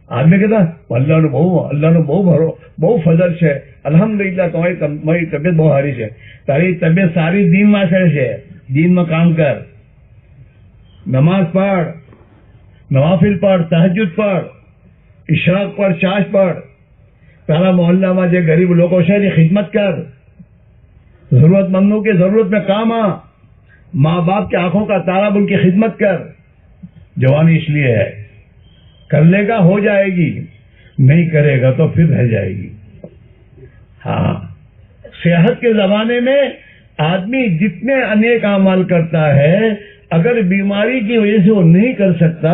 آدمی کہتا اللہ نے بہو فضل سے الحمدللہ تمہاری طبیعت بہت حریص ہے، تاری طبیعت ساری دین معاشرے سے، دین میں کام کر، نماز پڑھ، نوافل پڑھ، تہجد پڑھ، اشراق پڑھ، چاش پڑھ، تارا محلہ میں جو غریب لوگوں سے خدمت کر، ضرورت مندوں کے ضرورت میں کام آ، ماں باپ کے آنکھوں کا تارا ان کی خدمت کر۔ جوانی اس لیے ہے، کر لے گا ہو جائے گی، نہیں کرے گا تو پھر رہ جائے گی۔ ہاں، صحت کے زمانے میں آدمی جتنے انیک اعمال کرتا ہے، اگر بیماری کی وجہ سے وہ نہیں کر سکتا،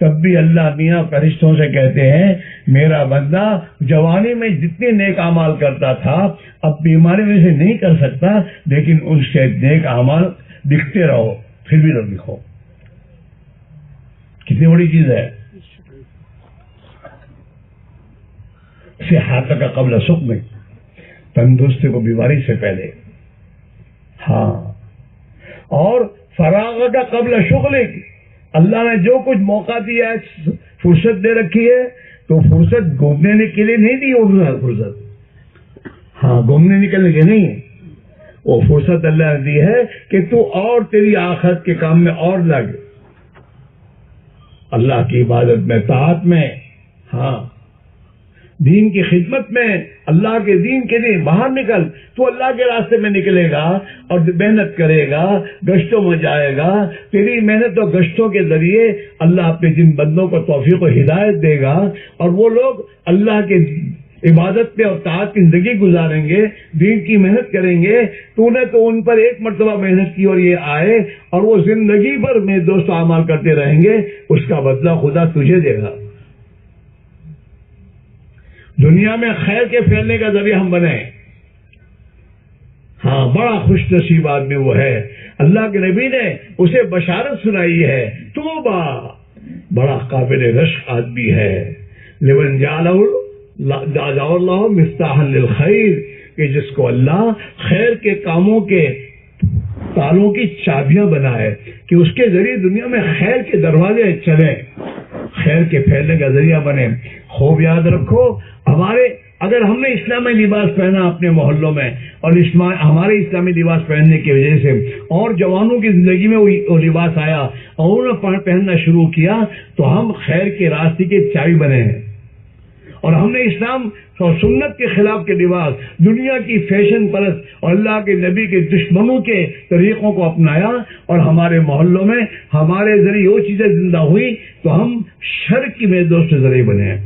تب بھی اللہ میاں فرشتوں سے کہتے ہیں میرا بندہ جوانی میں جتنے نیک اعمال کرتا تھا اب بیماری میں سے نہیں کر سکتا، لیکن ان سے نیک اعمال لکھتے رہو، پھر بھی نہ لکھو۔ کتنی بڑی چیز ہے، صحت کا قبل سقم، تندرستی کو بیماری سے پہلے۔ ہاں، اور فراغ کا قبل شغلک، اللہ نے جو کچھ موقع دیا ہے، فرصت دے رکھی ہے، تو فرصت گھومنے کے لیے نہیں دی، فرصت ہاں گھومنے نکلنے کے نہیں، وہ فرصت اللہ نے دی ہے کہ تو اور تیری آخرت کے کام میں اور لگ، اللہ کی عبادت میں، طاعت میں، ہاں دین کی خدمت میں، اللہ کے دین کے لیے باہر نکل، تو اللہ کے راستے میں نکلے گا اور محنت کرے گا، گشتوں میں جائے گا، تیری محنت اور گشتوں کے ذریعے اللہ اپنے جن بندوں کو توفیق و ہدایت دے گا، اور وہ لوگ اللہ کے عبادت پہ اور طاعت کی زندگی گزاریں گے، دین کی محنت کریں گے۔ تو نے تو ان پر ایک مرتبہ محنت کی اور یہ آئے، اور وہ زندگی بھر میں دوست اعمال کرتے رہیں گے، اس کا بدلہ خدا تجھے دے گا۔ دنیا میں خیر کے پھیلنے کا ذریعہ ہم بنے، ہاں بڑا خوش نصیب آدمی وہ ہے، اللہ کے نبی نے اسے بشارت سنائی ہے، توبہ، بڑا قابل رشک آدمی ہے، لمن جعلہ اللہ مفتاحا للخیر، کہ جس کو اللہ خیر کے کاموں کے تالوں کی چابیاں بنائے، کہ اس کے ذریعے دنیا میں خیر کے دروازے چلیں، خیر کے پھیلنے کا ذریعہ بنے۔ خوب یاد رکھو، اگر ہم نے اسلامی لباس پہنا اپنے محلوں میں، اور ہمارے اسلامی لباس پہننے کی وجہ سے اور جوانوں کی زندگی میں وہ لباس آیا اور انہوں نے پہننا شروع کیا، تو ہم خیر کے راستے کے چابی بنے ہیں۔ اور ہم نے اسلام اور سنت کے خلاف کے لباس، دنیا کی فیشن پرست اور اللہ کے نبی کے دشمنوں کے طریقوں کو اپنایا، اور ہمارے محلوں میں ہمارے ذریعے وہ چیزیں زندہ ہوئی، تو ہم شر کی میں دوست ذریعے بنے ہیں۔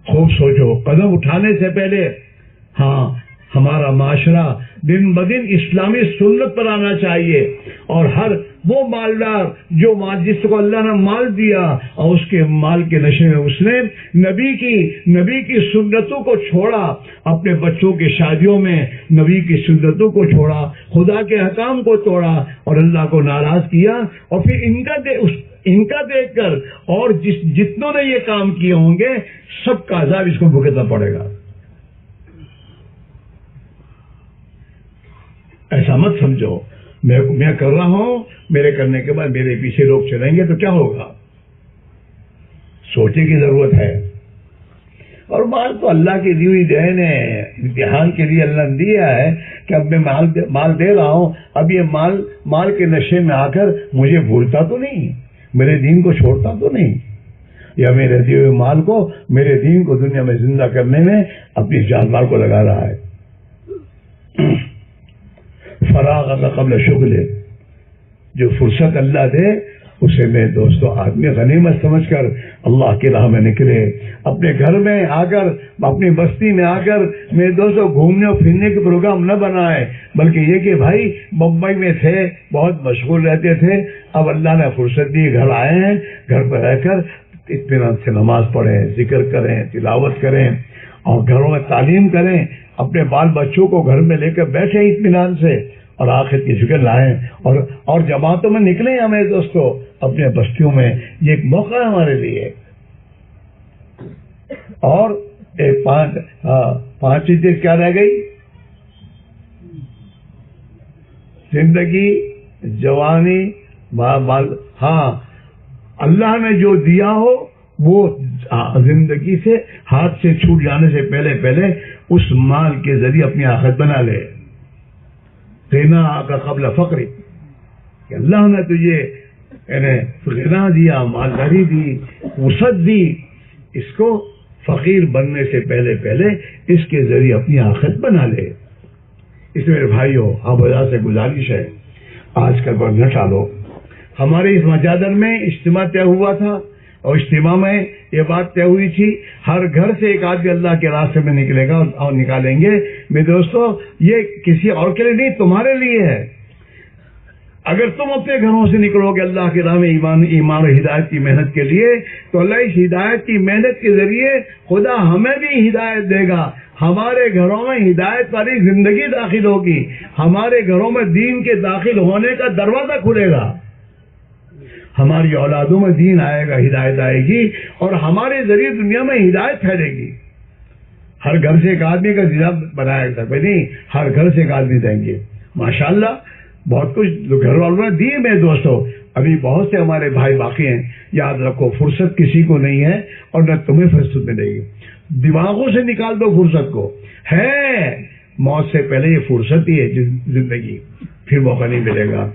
خوب سوچو، قدم اٹھانے سے پہلے ہاں ہمارا معاشرہ دن بدن اسلامی سنت پر آنا چاہیے، اور ہر وہ مالدار جو جس کو اللہ نے مال دیا اور اس کے مال کے نشے میں اس نے نبی کی سنتوں کو چھوڑا، اپنے بچوں کی شادیوں میں نبی کی سنتوں کو چھوڑا، خدا کے حکام کو توڑا اور اللہ کو ناراض کیا، اور پھر ان کا دیکھ کر اور جتنوں نے یہ کام کیے ہوں گے سب کا عذاب اس کو بھگتنا پڑے گا۔ ایسا مت سمجھو میں کر رہا ہوں، میرے کرنے کے بعد میرے پیچھے لوگ چلیں گے تو کیا ہوگا، سوچنے کی ضرورت ہے۔ اور مال تو اللہ کی دی ہوئی دین ہے، امتحان کے لیے اللہ نے دیا ہے کہ اب میں مال دے رہا ہوں، اب یہ مال کے نشے میں آ کر مجھے بھولتا تو نہیں، میرے دین کو چھوڑتا تو نہیں، یا میرے دیے ہوئے مال کو، میرے دین کو دنیا میں زندہ کرنے میں اپنی جان مال کو لگا رہا ہے۔ فراغ کا قبل شغل، جو فرصت اللہ دے اسے میں دوستو آدمی غنیمت سمجھ کر اللہ کی راہ میں نکلے، اپنے گھر میں آ کر، اپنی بستی میں آ کر میرے دوستو گھومنے اور پھرنے کے پروگرام نہ بنائے، بلکہ یہ کہ بھائی بمبئی میں تھے، بہت مشغول رہتے تھے، اب اللہ نے فرصت دی، گھر آئے ہیں، گھر پہ رہ کر اطمینان سے نماز پڑھیں، ذکر کریں، تلاوت کریں، اور گھروں میں تعلیم کریں، اپنے بال بچوں کو گھر میں لے کر بیٹھے اطمینان سے، اور آخرت کی فکر لائیں اور جماعتوں میں نکلیں ہمیں دوستو اپنے بستیوں میں. یہ ایک موقع ہے ہمارے لیے. اور ایک پانچویں چیز کیا رہ گئی؟ زندگی، جوانی، ہاں اللہ نے جو دیا ہو وہ زندگی سے ہاتھ سے چھوٹ جانے سے پہلے اس مال کے ذریعے اپنی آخرت بنا لے. غنا کا قبل فقر، کہ اللہ نے تجھے غنا دیا، مالداری دی، وسعت دی، اس کو فقیر بننے سے پہلے اس کے ذریعے اپنی آخرت بنا لے. اس میرے بھائیوں آپ وجہ سے گزارش ہے آج کل پر نہ ٹالو. ہمارے اس مجادر میں اجتماع طے ہوا تھا اور اجتماع میں یہ بات طے ہوئی تھی ہر گھر سے ایک آدمی اللہ کے راستے میں نکلے گا اور نکالیں گے. میرے دوستو یہ کسی اور کے لیے نہیں، تمہارے لیے ہے. اگر تم اپنے گھروں سے نکلو گے اللہ کے راہ میں ایمان اور ہدایت کی محنت کے لیے تو اللہ اس ہدایت کی محنت کے ذریعے خدا ہمیں بھی ہدایت دے گا. ہمارے گھروں میں ہدایت والی زندگی داخل ہوگی، ہمارے گھروں میں دین کے داخل ہونے کا دروازہ کھلے گا، ہماری اولادوں میں دین آئے گا، ہدایت آئے گی اور ہمارے ذریعے دنیا میں ہدایت پھیلے گی. ہر گھر سے ایک آدمی کا ضلع بنایا جاتا ہے نہیں، ہر گھر سے ایک آدمی دیں گے. ماشاءاللہ بہت کچھ گھر والوں نے دیے. میں دوستو ابھی بہت سے ہمارے بھائی باقی ہیں. یاد رکھو فرصت کسی کو نہیں ہے اور نہ تمہیں فرصت ملے گی. دماغوں سے نکال دو فرصت کو. ہے موت سے پہلے یہ فرصت ہی ہے زندگی، پھر موقع نہیں ملے گا.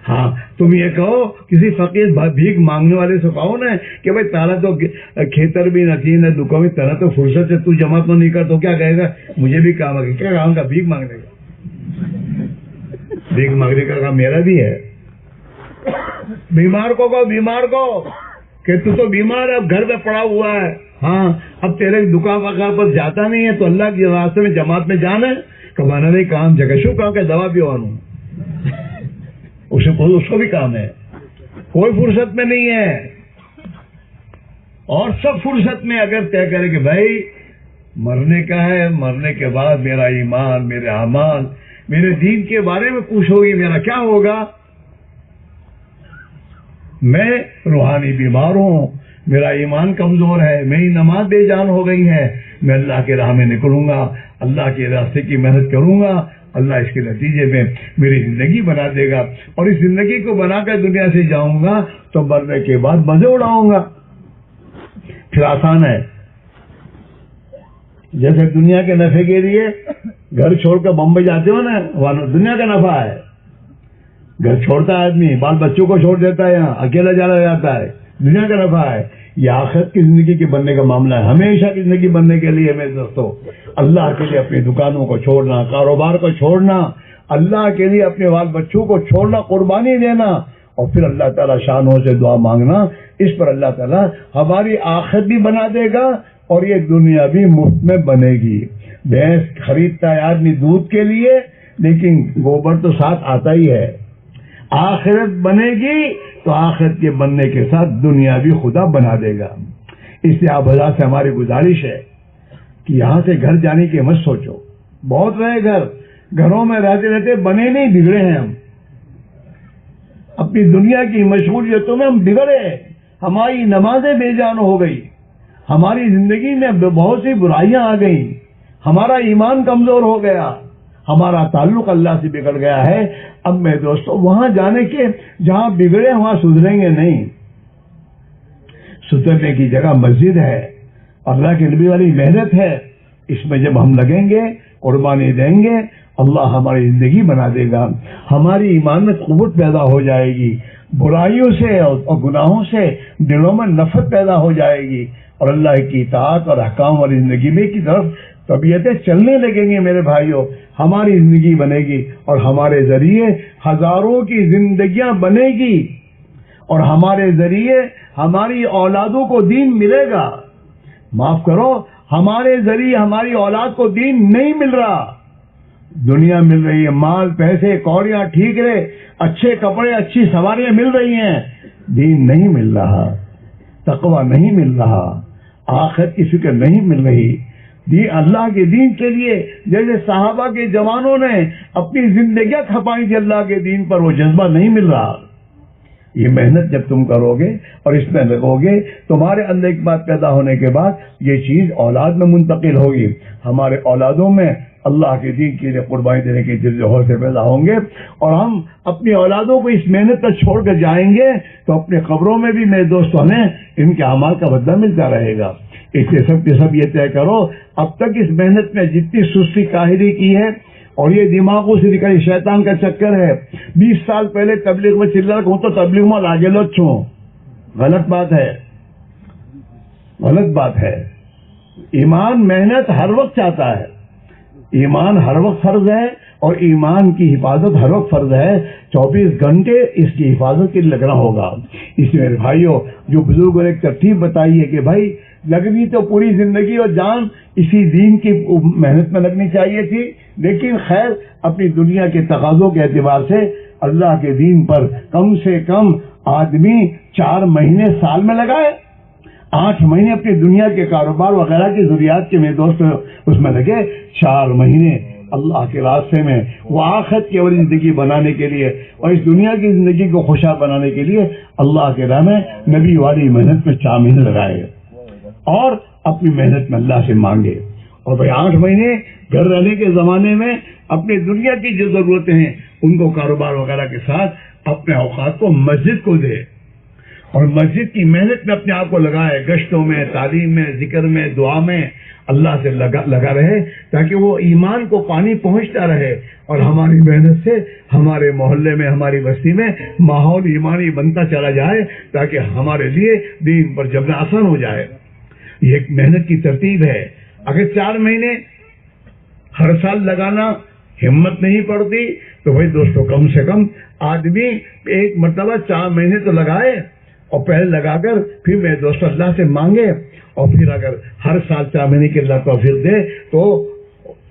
ہاں تم یہ کہو کسی فقیر بھیک مانگنے والے سے کہو نا کہ بھائی تارا تو کھیتر بھی نتی نہ دکھوں بھی تارا تو فرصت سے تو جمع تو نہیں کر، تو کیا کہے گا مجھے بھی کام ہے. کیا کام کا بھیک مانگنے کا؟ بھیک مانگنے کا کام میرا بھی ہے. بیمار کو کہو، بیمار کو کہ تو بیمار ہے، اب گھر میں پڑا ہوا ہے، ہاں اب تیرے دکان وغیرہ پر جاتا نہیں ہے تو اللہ کے راستے میں جماعت میں جانا ہے. کمانا نہیں کام جگہ شو کہاں کہ دوا پیوانوں اس کو بھی کام ہے. کوئی فرصت میں نہیں ہے. اور سب فرصت میں اگر طے کرے کہ بھائی مرنے کا ہے، مرنے کے بعد میرا ایمان، میرے اعمال، میرے دین کے بارے میں پوچھ ہوگی میرا کیا ہوگا. میں روحانی بیمار ہوں، میرا ایمان کمزور ہے، میری نماز بے جان ہو گئی ہے، میں اللہ کے راہ میں نکلوں گا، اللہ کے راستے کی محنت کروں گا، اللہ اس کے نتیجے میں میری زندگی بنا دے گا اور اس زندگی کو بنا کر دنیا سے جاؤں گا تو مرنے کے بعد مزے اڑاؤں گا. پھر آسان ہے. جیسے دنیا کے نفع کے لیے گھر چھوڑ کر بمبئی جاتے ہو نا، وہاں دنیا کا نفع ہے. گھر چھوڑتا ہے آدمی، بال بچوں کو چھوڑ دیتا ہے، یہاں اکیلا جانا جاتا ہے، دنیا کا نفع ہے. یہ آخرت کی زندگی کے بننے کا معاملہ ہے. ہمیشہ کی زندگی بننے کے لیے میرے دوستوں اللہ کے لیے اپنی دکانوں کو چھوڑنا، کاروبار کو چھوڑنا، اللہ کے لیے اپنے بال بچوں کو چھوڑنا، قربانی دینا اور پھر اللہ تعالیٰ شانوں سے دعا مانگنا. اس پر اللہ تعالیٰ ہماری آخرت بھی بنا دے گا اور یہ دنیا بھی مفت میں بنے گی. بھینس خریدتا ہے آدمی دودھ کے لیے لیکن گوبر تو ساتھ آتا ہی ہے. آخرت بنے گی تو آخرت کے بننے کے ساتھ دنیا بھی خدا بنا دے گا. اس لیے آپ حضرات سے ہماری گزارش ہے کہ یہاں سے گھر جانے کی مت سوچو. بہت رہے گھروں میں رہتے رہتے بنے نہیں، بگڑے ہیں ہم. اپنی دنیا کی مشغولیتوں میں ہم بگڑے، ہماری نمازیں بے جان ہو گئی، ہماری زندگی میں بہت سی برائیاں آ گئیں، ہمارا ایمان کمزور ہو گیا، ہمارا تعلق اللہ سے بگڑ گیا ہے. اب میں دوستوں وہاں جانے کے جہاں بگڑے وہاں سدھریں گے نہیں. سدھرنے کی جگہ مسجد ہے، اللہ کے نبی والی محنت ہے. اس میں جب ہم لگیں گے، قربانی دیں گے، اللہ ہماری زندگی بنا دے گا. ہماری ایمان میں قوت پیدا ہو جائے گی، برائیوں سے اور گناہوں سے دلوں میں نفرت پیدا ہو جائے گی اور اللہ کی اطاعت اور احکام والی زندگی میں کی طرف طبیعتیں چلنے لگیں گے. میرے بھائیوں ہماری زندگی بنے گی اور ہمارے ذریعے ہزاروں کی زندگیاں بنے گی اور ہمارے ذریعے ہماری اولادوں کو دین ملے گا. معاف کرو، ہمارے ذریعے ہماری اولاد کو دین نہیں مل رہا. دنیا مل رہی ہے، مال، پیسے، کوڑیاں، ٹھیکرے، اچھے کپڑے، اچھی سواریاں مل رہی ہیں، دین نہیں مل رہا، تقویٰ نہیں مل رہا، آخرت کی فکر نہیں مل رہی. اللہ کے دین کے لیے جیسے صحابہ کے جوانوں نے اپنی زندگیاں کھپائی تھی اللہ کے دین پر، وہ جذبہ نہیں مل رہا۔ یہ محنت جب تم کرو گے اور اس میں لگو گے، تمہارے اندر ایک بات پیدا ہونے کے بعد یہ چیز اولاد میں منتقل ہوگی۔ ہمارے اولادوں میں اللہ کے دین کے لیے قربانی دینے کے دل جوہر سے پیدا ہوں گے، اور ہم اپنی اولادوں کو اس محنت پر چھوڑ کر جائیں گے تو اپنے قبروں میں بھی میرے دوستوں ہمیں ان کے اعمال کا بدلہ ملتا رہے گا۔ اس لیے سب کے سب یہ طے کرو، اب تک اس محنت میں جتنی سستی کاہلی کی ہے اور یہ دماغوں سے نکلی شیطان کا چکر ہے، 20 سال پہلے تبلیغ میں چل رہا ہوں تو تبلیغ میں لاگے لو چھو، غلط بات ہے، غلط بات ہے۔ ایمان محنت ہر وقت چاہتا ہے، ایمان ہر وقت فرض ہے، اور ایمان کی حفاظت ہر وقت فرض ہے۔ 24 گھنٹے اس کی حفاظت کے لیے لگنا ہوگا۔ اس میرے بھائیوں، جو بزرگوں نے ایک ترتیب بتائی ہے کہ بھائی لگنی تو پوری زندگی اور جان اسی دین کی محنت میں لگنی چاہیے تھی، لیکن خیر اپنی دنیا کے تقاضوں کے اعتبار سے اللہ کے دین پر کم سے کم آدمی 4 مہینے سال میں لگائے، 8 مہینے اپنی دنیا کے کاروبار وغیرہ کی ضروریات کے میرے دوست اس میں لگے، 4 مہینے اللہ کے راستے میں وہ آخرت کی والی زندگی بنانے کے لیے اور اس دنیا کی زندگی کو خوشحال بنانے کے لیے اللہ کے راہ میں نبی والی محنت میں 4 مہینے لگائے، اور اپنی محنت میں اللہ سے مانگے۔ اور بھائی 8 مہینے گھر رہنے کے زمانے میں اپنی دنیا کی جو ضرورتیں ہیں ان کو کاروبار وغیرہ کے ساتھ اپنے اوقات کو مسجد کو دے، اور مسجد کی محنت میں اپنے آپ کو لگائے، گشتوں میں، تعلیم میں، ذکر میں، دعا میں اللہ سے لگا رہے، تاکہ وہ ایمان کو پانی پہنچتا رہے، اور ہماری محنت سے ہمارے محلے میں، ہماری بستی میں ماحول ایمانی بنتا چلا جائے، تاکہ ہمارے لیے دین پر جمنا آسان ہو جائے۔ یہ ایک محنت کی ترتیب ہے۔ اگر 4 مہینے ہر سال لگانا ہمت نہیں پڑتی تو بھائی دوستو کم سے کم آدمی ایک مرتبہ 4 مہینے تو لگائے، اور پہلے لگا کر پھر میرے دوستو اللہ سے مانگے، اور پھر اگر ہر سال 4 مہینے کے اللہ توفیق دے تو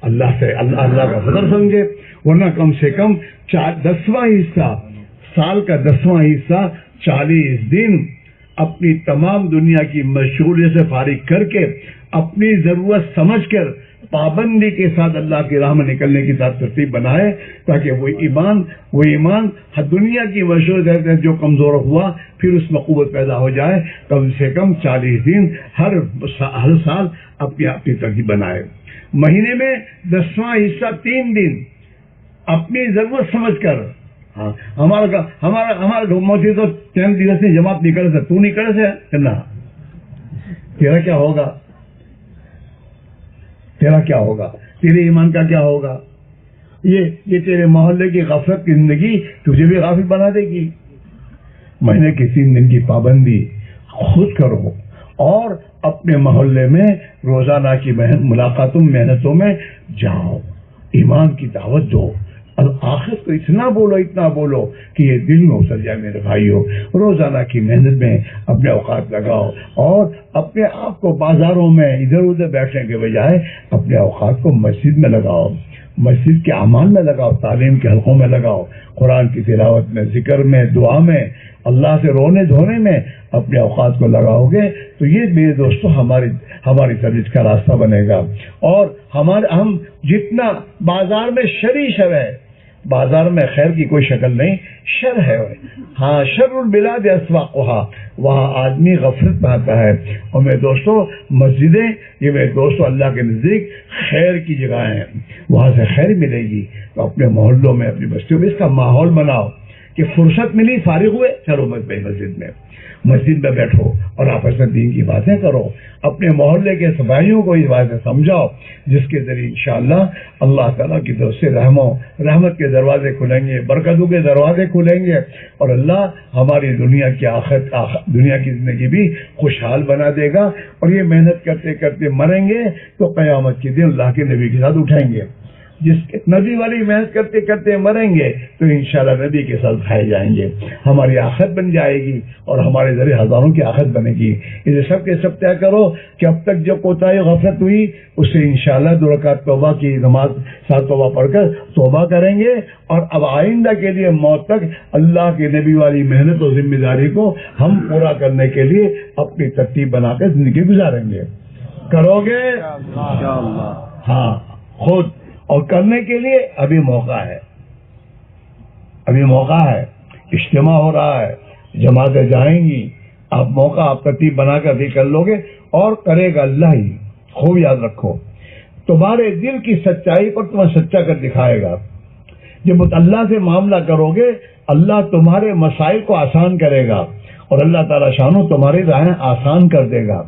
اللہ سے اللہ کا فضل سمجھے، ورنہ کم سے کم 10واں حصہ، سال کا 10واں حصہ 40 دن اپنی تمام دنیا کی مشغولیت سے فارغ کر کے اپنی ضرورت سمجھ کر پابندی کے ساتھ اللہ کی راہ میں نکلنے کی ترتیب بنائے، تاکہ وہ ایمان ہر دنیا کی مشغولیت جو کمزور ہوا پھر اس میں قوت پیدا ہو جائے۔ کم سے کم 40 دن ہر سال اپنی ترتیب بنائے۔ مہینے میں 10واں حصہ 3 دن اپنی ضرورت سمجھ کر، ہاں ہمارا موتی تو 3 دن سے جماعت نکل سے، تو نکل سے کرنا، تیرا کیا ہوگا؟ تیرا کیا ہوگا؟ تیرے ایمان کا کیا ہوگا؟ یہ تیرے محلے کی غفلت کی زندگی تجھے بھی غافل بنا دے گی۔ مہینے کے 3 دن کی پابندی خود کرو، اور اپنے محلے میں روزانہ کی ملاقاتوں محنتوں میں جاؤ، ایمان کی دعوت دو، اور آخرت کو اتنا بولو کہ یہ دل میں اتر جائے۔ میرے بھائیوں، روزانہ کی محنت میں اپنے اوقات لگاؤ، اور اپنے آپ کو بازاروں میں ادھر ادھر بیٹھنے کے بجائے اپنے اوقات کو مسجد میں لگاؤ، مسجد کے اعمال میں لگاؤ، تعلیم کے حلقوں میں لگاؤ، قرآن کی تلاوت میں، ذکر میں، دعا میں، اللہ سے رونے دھونے میں اپنے اوقات کو لگاؤ گے تو یہ میرے دوستوں ہماری سروس کا راستہ بنے گا۔ اور ہم جتنا بازار میں شر ہے، بازار میں خیر کی کوئی شکل نہیں، شر ہے، ہاں شر البلاد اسواقها، وہاں آدمی غفلت میں آتا ہے۔ اور میرے دوستوں مسجدیں یہ میرے دوستوں اللہ کے نزدیک خیر کی جگہ ہیں، وہاں سے خیر ملے گی۔ تو اپنے محلوں میں، اپنی بستیوں میں اس کا ماحول بناؤ کہ فرصت ملی، فارغ ہوئے، چلو مسجد میں بیٹھو اور آپس میں دین کی باتیں کرو، اپنے محلے کے بھائیوں کو اس بات سے سمجھاؤ، جس کے ذریعے انشاءاللہ اللہ تعالیٰ کی طرف سے رحمت کے دروازے کھلیں گے، برکتوں کے دروازے کھلیں گے، اور اللہ ہماری دنیا کی زندگی بھی خوشحال بنا دے گا۔ اور یہ محنت کرتے کرتے مریں گے تو قیامت کے دن اللہ کے نبی کے ساتھ اٹھیں گے۔ جس نبی والی محنت کرتے کرتے مریں گے تو انشاءاللہ نبی کے ساتھ کھائے جائیں گے، ہماری آخرت بن جائے گی، اور ہمارے ذریعے ہزاروں کی آخرت بنے گی۔ اسے سب کے سب طے کرو کہ اب تک جو کوتاہی غفلت ہوئی اس سے انشاءاللہ 2 رکعت توبہ کی نماز ساتھ توبہ پڑھ کر توبہ کریں گے، اور اب آئندہ کے لیے موت تک اللہ کے نبی والی محنت اور ذمہ داری کو ہم پورا کرنے کے لیے اپنی ترتیب بنا کر زندگی گزاریں گے۔ کرو گے انشاءاللہ. ہاں خود. اور کرنے کے لیے ابھی موقع ہے, ابھی موقع ہے. اجتماع ہو رہا ہے, جماعتیں جائیں گی, آپ موقع آپ ترتیب بنا کر بھی کر لو گے, اور کرے گا اللہ ہی. خوب یاد رکھو, تمہارے دل کی سچائی پر تمہیں سچا کر دکھائے گا. جب اللہ سے معاملہ کرو گے, اللہ تمہارے مسائل کو آسان کرے گا, اور اللہ تعالیٰ شانو تمہاری راہیں آسان کر دے گا,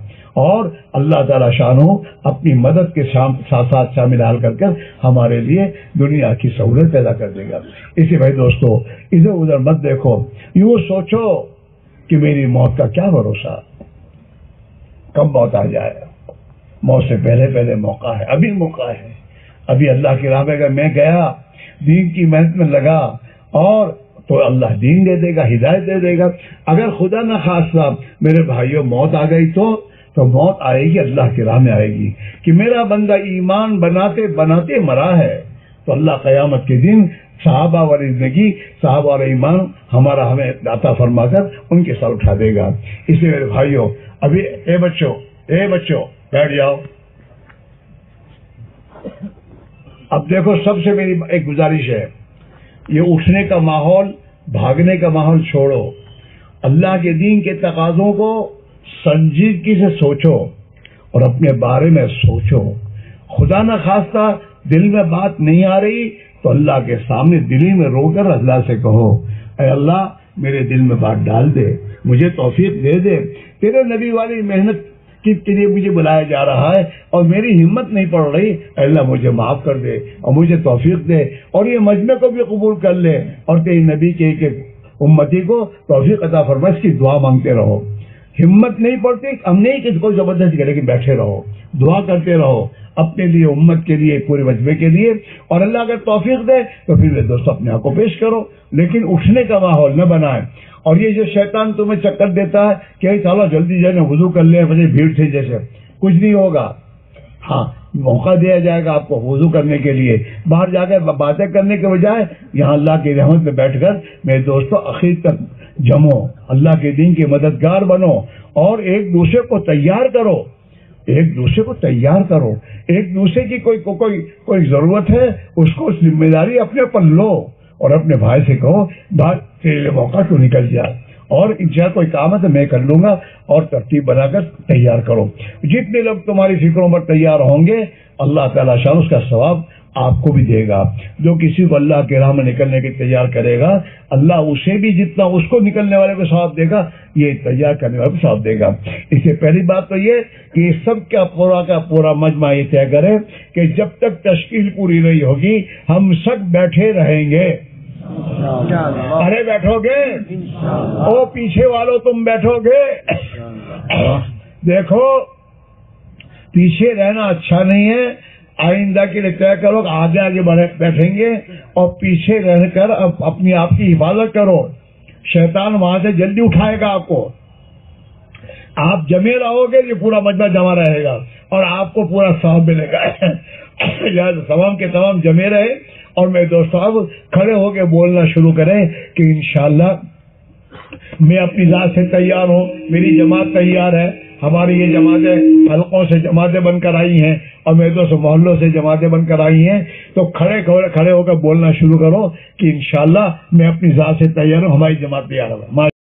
اور اللہ تعالیٰ شانو اپنی مدد کے ساتھ ساتھ شامل حال کر کر ہمارے لیے دنیا کی سہولت پیدا کر دے گا. اسی بھائی دوستو, ادھر ادھر مت دیکھو, یوں سوچو کہ میری موت کا کیا بھروسہ, کب موت آ جائے. موت سے پہلے پہلے موقع ہے, ابھی موقع ہے. ابھی اللہ کی راہ میں اگر میں گیا, دین کی محنت میں لگا, اور تو اللہ دین دے دے گا, ہدایت دے دے گا. اگر خدا نہ خاصہ میرے بھائیوں موت آ گئی تو موت آئے گی اللہ کی راہ میں آئے گی, کہ میرا بندہ ایمان بناتے بناتے مرا ہے, تو اللہ قیامت کے دن صحابہ والی زندگی, صحابہ والا ایمان ہمارا ہمیں عطا فرما کر ان کے سر اٹھا دے گا. اس لیے میرے بھائیوں, ابھی اے بچوں بیٹھ جاؤ. اب دیکھو, سب سے میری ایک گزارش ہے, یہ اٹھنے کا ماحول, بھاگنے کا ماحول چھوڑو. اللہ کے دین کے تقاضوں کو سنجیدگی سے سوچو اور اپنے بارے میں سوچو. خدا نہ خواستہ دل میں بات نہیں آ رہی تو اللہ کے سامنے دلی میں رو کر اللہ سے کہو, اے اللہ میرے دل میں بات ڈال دے, مجھے توفیق دے دے. تیرے نبی والی محنت کے لیے مجھے بلایا جا رہا ہے اور میری ہمت نہیں پڑ رہی, اے اللہ مجھے معاف کر دے اور مجھے توفیق دے, اور یہ مجمع کو بھی قبول کر لے, اور تیری نبی کے امتی کو توفیق عطا فرما. اس کی دعا مانگتے رہو. ہمت نہیں پڑتی, ہم نہیں کسی کو زبردستی کرے کہ بیٹھے رہو, دعا کرتے رہو اپنے لیے, امت کے لیے, پورے مجمع کے لیے, اور اللہ اگر توفیق دے تو پھر دوستو اپنے آپ کو پیش کرو, لیکن اٹھنے کا ماحول نہ بنائے. اور یہ جو شیطان تمہیں چکر دیتا ہے کہ چلو جلدی جانے وضو کر لیں, وجہ بھیڑ تھی جیسے, کچھ نہیں ہوگا. ہاں موقع دیا جائے گا آپ کو وضو کرنے کے لیے, باہر جا کر باتیں کرنے کے بجائے یہاں اللہ کی رحمت میں بیٹھ کر میرے دوستوں آخر تک جمو, اللہ کے دین کے مددگار بنو, اور ایک دوسرے کو تیار کرو, ایک دوسرے کو تیار کرو. ایک دوسرے کی کوئی ضرورت ہے, اس کو ذمہ داری اپنے پر لو, اور اپنے بھائی سے کہو بھائی تیرے لیے موقع تو نکل جائے, اور انشاءاللہ کوئی کام ہے تو میں کر لوں گا, اور ترتیب بنا کر تیار کرو. جتنے لوگ تمہاری فکروں پر تیار ہوں گے اللہ تعالیٰ شان اس کا ثواب آپ کو بھی دے گا. جو کسی کو اللہ کے راہ میں نکلنے کے تیار کرے گا, اللہ اسے بھی جتنا اس کو نکلنے والے کو ثواب دے گا, یہ تیار کرنے والے کو ثواب دے گا. اس سے پہلی بات تو یہ کہ سب کا پورا مجمع یہ طے کرے کہ جب تک تشکیل پوری نہیں ہوگی ہم سب بیٹھے رہیں گے. ارے بیٹھو گے, او پیچھے والوں تم بیٹھو گے. دیکھو پیچھے رہنا اچھا نہیں ہے, آئندہ کے لیے طے کرو آگے آگے بیٹھیں گے, اور پیچھے رہ کر اپنی آپ کی حفاظت کرو. شیطان وہاں سے جلدی اٹھائے گا آپ کو. آپ جمے رہو گے, یہ پورا مجمع جمع رہے گا اور آپ کو پورا ثواب ملے گا. تمام کے تمام جمے رہے, اور میرے دوست صاحب کھڑے ہو کے بولنا شروع کریں کہ انشاءاللہ میں اپنی ذات سے تیار ہوں, میری جماعت تیار ہے. ہماری یہ جماعتیں حلقوں سے جماعتیں بن کر آئی ہیں, اور میرے دوست محلوں سے جماعتیں بن کر آئی ہیں. تو کھڑے ہو کر بولنا شروع کرو کہ انشاءاللہ میں اپنی ذات سے تیار ہوں, ہماری جماعت تیار ہے.